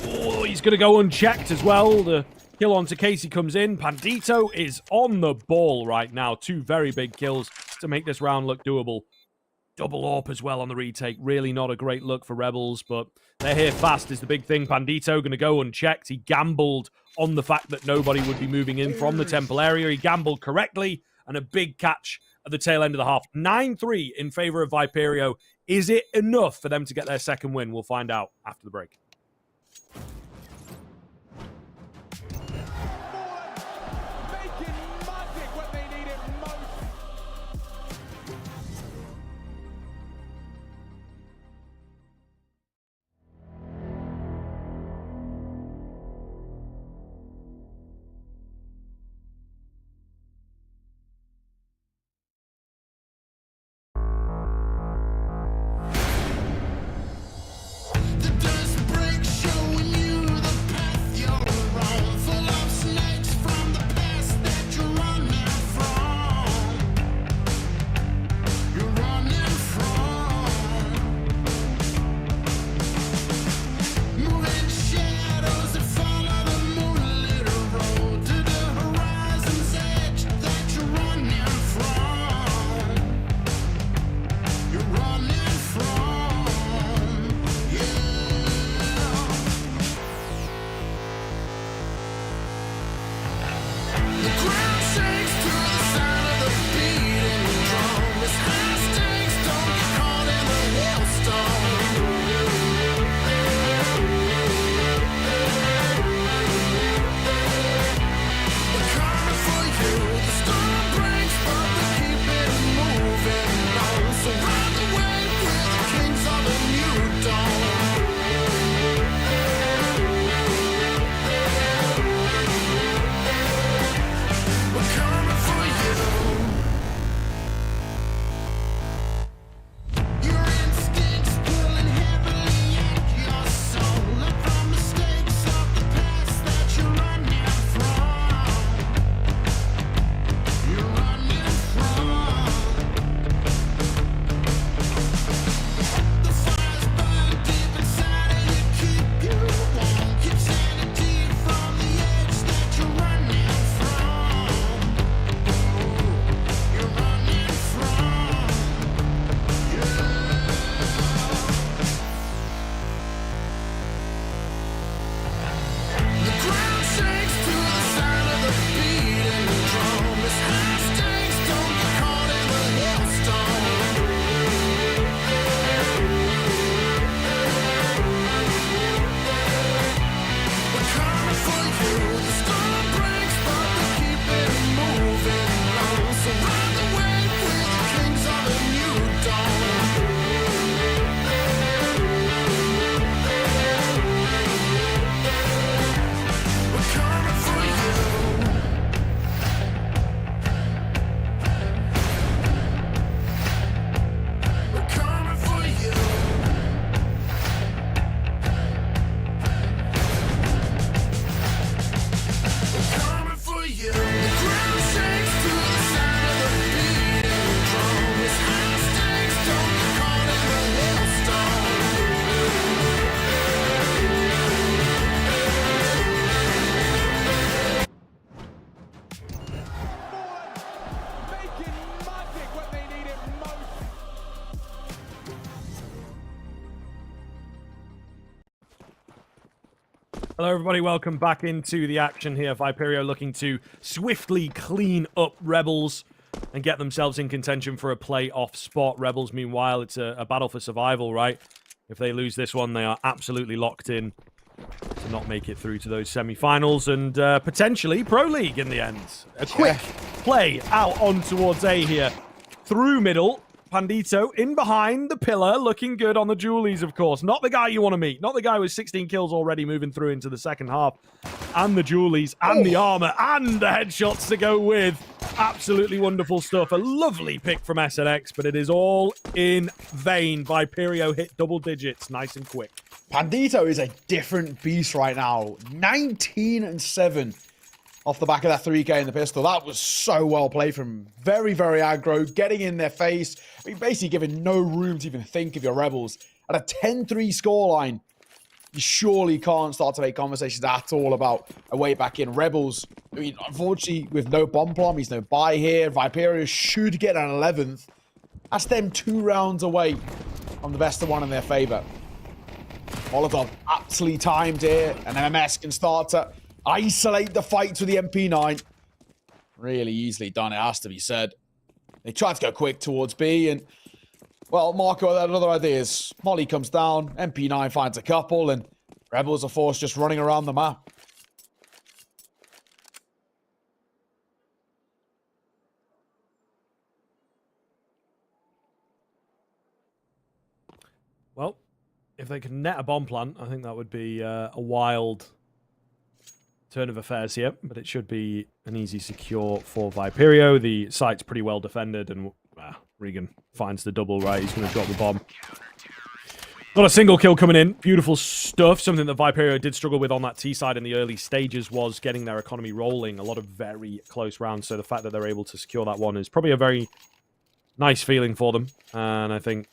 Oh, he's going to go unchecked as well. The kill onto Casey comes in. Pandito is on the ball right now. 2 very big kills to make this round look doable. Double AWP as well on the retake. Really not a great look for Rebels, but they're here fast is the big thing. Pandito going to go unchecked. He gambled on the fact that nobody would be moving in from the temple area. He gambled correctly, and a big catch at the tail end of the half. 9-3 in favor of Viperio. Is it enough for them to get their second win? We'll find out after the break. Making magic when they need it most. Hello, everybody. Welcome back into the action here. Viperio looking to swiftly clean up Rebels and get themselves in contention for a playoff spot. Rebels, meanwhile, it's a battle for survival, right? If they lose this one, they are absolutely locked in to not make it through to those semi-finals and potentially Pro League in the end. A quick play out on towards A here. Through middle. Pandito in behind the pillar, looking good on the Julies, of course. Not the guy you want to meet. Not the guy with 16 kills already moving through into the second half. And the Julies, and the armor, and the headshots to go with. Absolutely wonderful stuff. A lovely pick from SNX, but it is all in vain. Viperio hit double digits, nice and quick. Pandito is a different beast right now. 19-7 off the back of that 3K in the pistol. That was so well played from him. Very, very aggro, getting in their face. I mean, basically giving no room to even think of your Rebels. At a 10-3 scoreline, you surely can't start to make conversations at all about a way back in. Rebels, I mean, unfortunately, with no bomb plum, he's no buy here. Viperio should get an 11th. That's them 2 rounds away from the best of one in their favor. Molotov aptly timed here, and MMS can start to isolate the fight to the MP9. Really easily done, it has to be said. They tried to go quick towards B, and, well, Marco had other ideas. Molly comes down, MP9 finds a couple, and Rebels are forced just running around the map. Well, if they can net a bomb plant, I think that would be a wild turn of affairs here, but it should be an easy secure for Viperio. The site's pretty well defended, and Regan finds the double, right? He's going to drop the bomb. Not a single kill coming in. Beautiful stuff. Something that Viperio did struggle with on that T side in the early stages was getting their economy rolling. A lot of very close rounds, so the fact that they're able to secure that one is probably a very nice feeling for them, and I think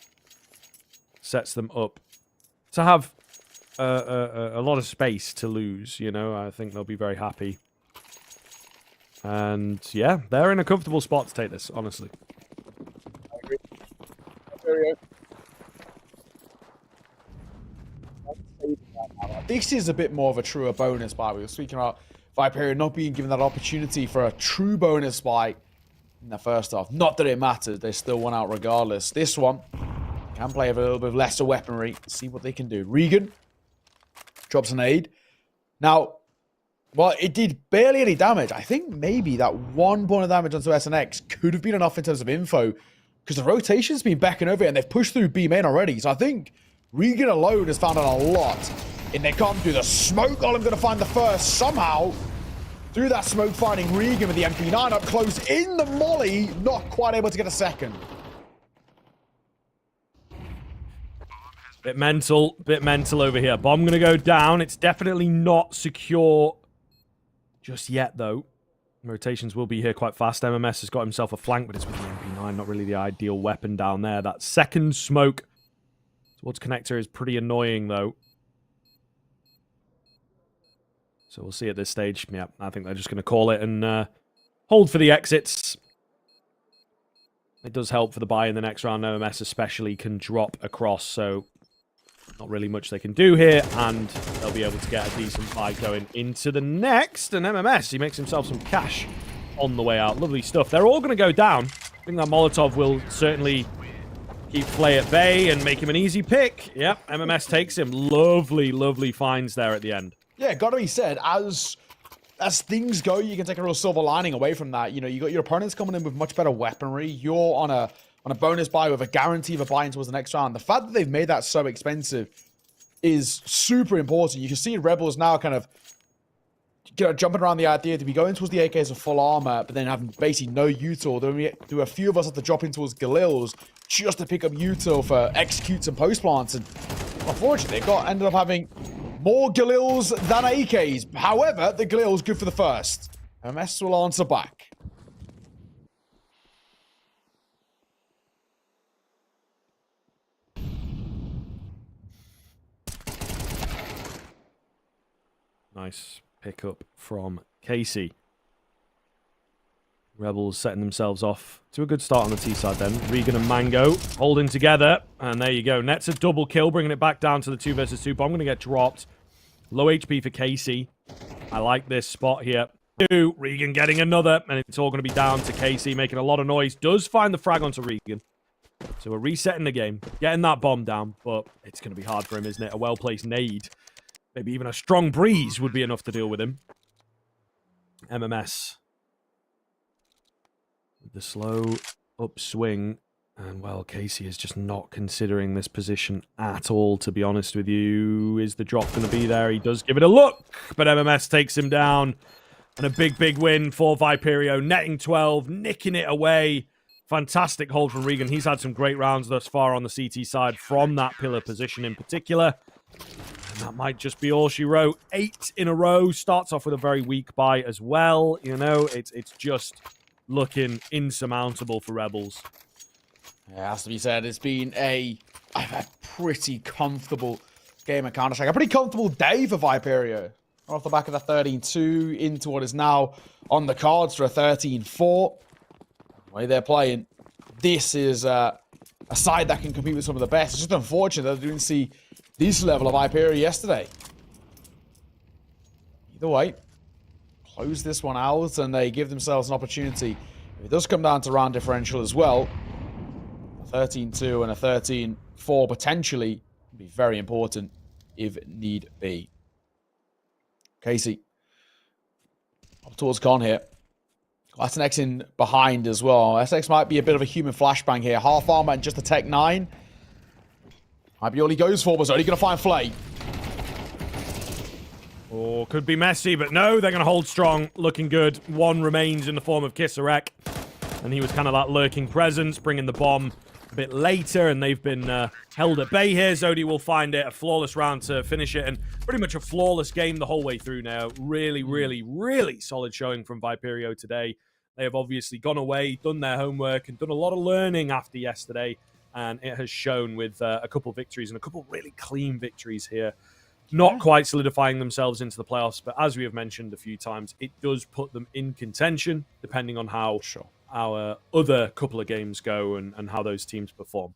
sets them up to have a lot of space to lose, you know. I think they'll be very happy. And, yeah, they're in a comfortable spot to take this, honestly. I agree. Viperio. This is a bit more of a truer bonus buy. We were speaking about Viperio not being given that opportunity for a true bonus buy in the first half. Not that it matters. They still won out regardless. This one can play with a little bit of lesser weaponry. See what they can do. Regan drops an aid. Now, well, it did barely any damage. I think maybe that 1 point of damage onto SNX could have been enough in terms of info, because the rotation's been backing over it, and they've pushed through B main already. So I think Regan alone has found out a lot. And they come through the smoke. Golem going to find the first somehow. Through that smoke, finding Regan with the MP9 up close in the molly. Not quite able to get a second. Bit mental over here. Bomb going to go down. It's definitely not secure just yet, though. Rotations will be here quite fast. MMS has got himself a flank, but it's with the MP9. Not really the ideal weapon down there. That second smoke towards connector is pretty annoying, though. So we'll see at this stage. Yeah, I think they're just going to call it and hold for the exits. It does help for the buy in the next round. MMS especially can drop across, so not really much they can do here, and they'll be able to get a decent fight going into the next. And MMS, he makes himself some cash on the way out. Lovely stuff. They're all going to go down. I think that Molotov will certainly keep Flay at bay and make him an easy pick. Yep, MMS takes him. Lovely, lovely finds there at the end. Yeah, gotta be said, as things go, you can take a real silver lining away from that. You know, you got your opponents coming in with much better weaponry. You're on a bonus buy with a guarantee of a buy in towards the next round. The fact that they've made that so expensive is super important. You can see Rebels now kind of jumping around the idea to be going towards the AKs of full armor, but then having basically no util. There were a few of us have to drop in towards Galils just to pick up util for executes and post plants, and unfortunately, they ended up having more Galils than AKs. However, the Galil's good for the first. MS will answer back. Nice pickup from Casey. Rebels setting themselves off to a good start on the T side then. Regan and Mango holding together. And there you go. Nets a double kill, bringing it back down to the 2 versus 2. Bomb going to get dropped. Low HP for Casey. I like this spot here. 2, Regan getting another, and it's all going to be down to Casey, making a lot of noise. Does find the frag onto Regan. So we're resetting the game, getting that bomb down, but it's going to be hard for him, isn't it? A well-placed nade. Maybe even a strong breeze would be enough to deal with him. MMS. With the slow upswing. And, well, Casey is just not considering this position at all, to be honest with you. Is the drop going to be there? He does give it a look, but MMS takes him down. And a big, big win for Viperio, netting 12, nicking it away. Fantastic hold from Regan. He's had some great rounds thus far on the CT side from that pillar position in particular. And that might just be all she wrote. 8 in a row. Starts off with a very weak buy as well. You know, it's just looking insurmountable for Rebels. It has to be said, it's been a pretty comfortable game of Counter-Strike. A pretty comfortable day for Viperio. Off the back of the 13-2 into what is now on the cards for a 13-4. The way they're playing, this is a side that can compete with some of the best. It's just unfortunate that they didn't see this level of Viperio yesterday. Either way, close this one out and they give themselves an opportunity. If it does come down to round differential as well, a 13-2 and a 13-4 potentially would be very important if need be. Casey, up towards Con here. That's an X in behind as well. SX might be a bit of a human flashbang here. Half armor and just a Tech 9. Might be all he goes for, but he's only going to find Flay. Or could be messy, but no, they're going to hold strong. Looking good. 1 remains in the form of Kisarek. And he was kind of that lurking presence, bringing the bomb a bit later, and they've been held at bay here. Zodi will find it. A flawless round to finish it, and pretty much a flawless game the whole way through now. Really, really, really solid showing from Viperio today. They have obviously gone away, done their homework, and done a lot of learning after yesterday, and it has shown with a couple victories and a couple really clean victories here. Not quite solidifying themselves into the playoffs, but as we have mentioned a few times, it does put them in contention, depending on how our other couple of games go and how those teams perform.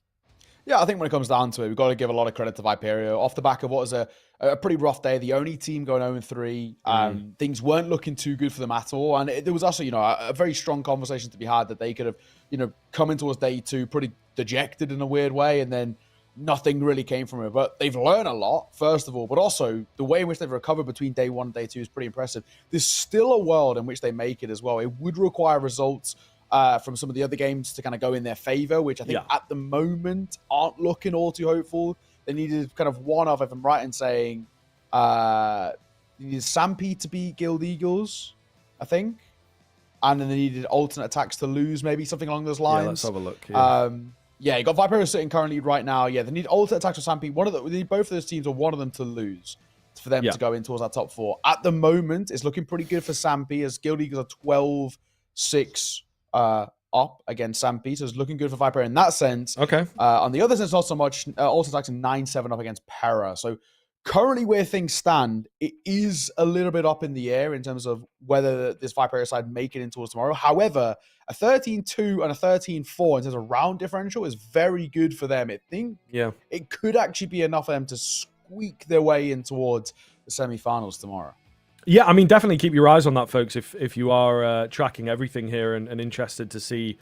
Yeah, I think when it comes down to it, we've got to give a lot of credit to Viperio. Off the back of what was a pretty rough day, the only team going 0-3, things weren't looking too good for them at all. And there was also, a very strong conversation to be had that they could have, come in towards day 2 pretty dejected in a weird way, and then nothing really came from it. But they've learned a lot, first of all, but also the way in which they've recovered between day 1 and day 2 is pretty impressive. There's still a world in which they make it as well. It would require results from some of the other games to kind of go in their favor, which I think at the moment aren't looking all too hopeful. They needed kind of one of, if I'm right in saying, they needed Sampi to beat Guild Eagles, I think. And then they needed alternate attacks to lose, maybe something along those lines. Yeah, let's have a look. You got Viperio sitting currently right now. Yeah, they need alternate attacks for Sampi. They need both of those teams or one of them to lose for them to go in towards that top 4. At the moment, it's looking pretty good for Sampi as Guild Eagles are 12-6 up against Sampi, so it's looking good for Viper in that sense. Okay. On the other sense, not so much. Also, it's actually 9-7 up against Para. So currently, where things stand, it is a little bit up in the air in terms of whether this Viper side make it in towards tomorrow. However, a 13-2 and a 13-4 in terms of round differential is very good for them. I think it could actually be enough for them to squeak their way in towards the semi-finals tomorrow. Yeah, I mean, definitely keep your eyes on that, folks, if you are tracking everything here and interested to see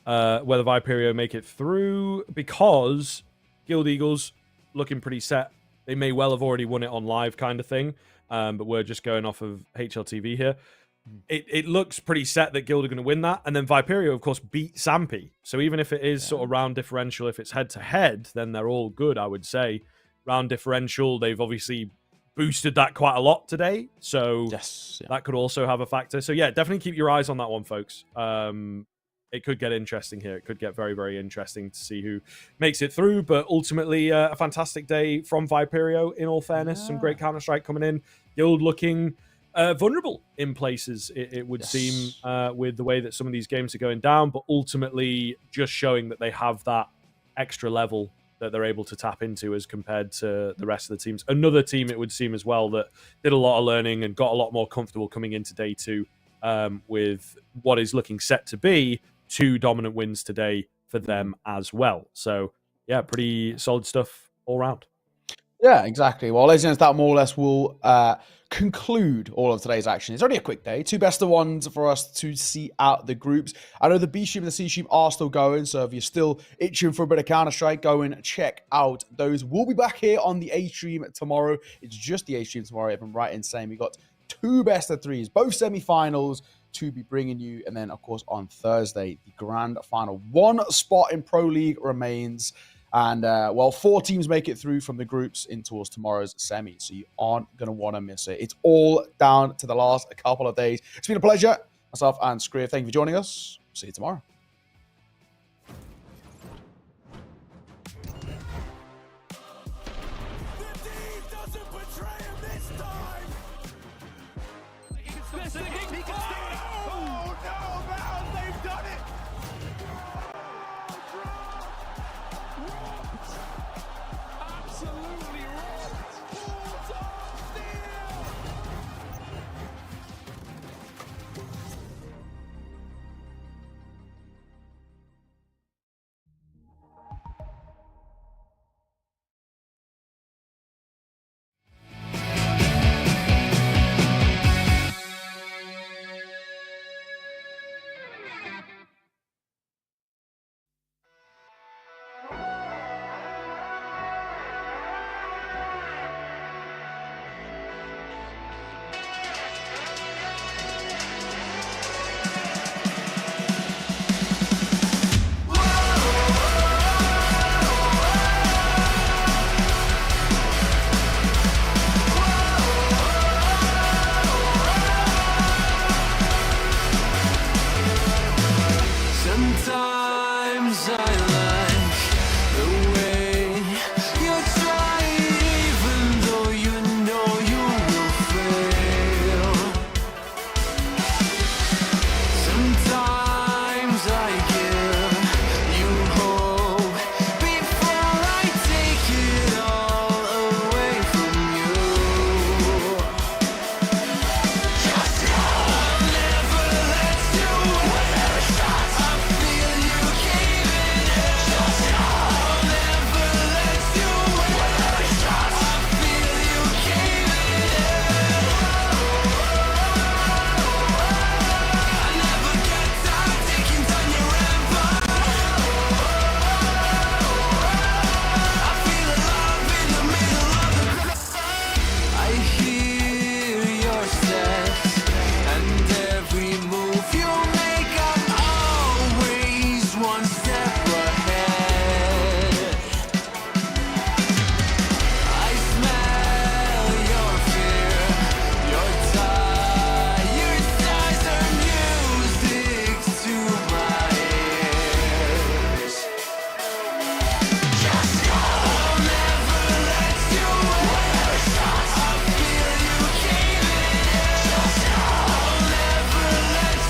whether Viperio make it through, because Guild Eagles looking pretty set. They may well have already won it on live kind of thing, but we're just going off of HLTV here. It looks pretty set that Guild are going to win that, and then Viperio, of course, beat Sampi. So even if it is sort of round differential, if it's head-to-head, then they're all good, I would say. Round differential, they've obviously boosted that quite a lot today, so that could also have a factor. So yeah, definitely keep your eyes on that one, folks. It could get interesting here. It could get very, very interesting to see who makes it through, but ultimately a fantastic day from Viperio, in all fairness. Some great Counter-Strike coming in. Guild looking vulnerable in places, it would seem, with the way that some of these games are going down, but ultimately just showing that they have that extra level that they're able to tap into as compared to the rest of the teams. Another team, it would seem as well, that did a lot of learning and got a lot more comfortable coming into day 2 with what is looking set to be 2 dominant wins today for them as well. So, yeah, pretty solid stuff all round. Yeah, exactly. Well, ladies and gents, that more or less will conclude all of today's action. It's only a quick day. 2 best of ones for us to see out the groups. I know the B stream and the C stream are still going, so if you're still itching for a bit of Counter-Strike, go and check out those. We'll be back here on the A stream tomorrow. It's just the A stream tomorrow, if I'm right in saying. We got 2 best of 3s, both semi-finals to be bringing you. And then, of course, on Thursday, the grand final. 1 spot in Pro League remains. And, well, 4 teams make it through from the groups in towards tomorrow's semi. So you aren't going to want to miss it. It's all down to the last couple of days. It's been a pleasure. Myself and Screer, thank you for joining us. See you tomorrow.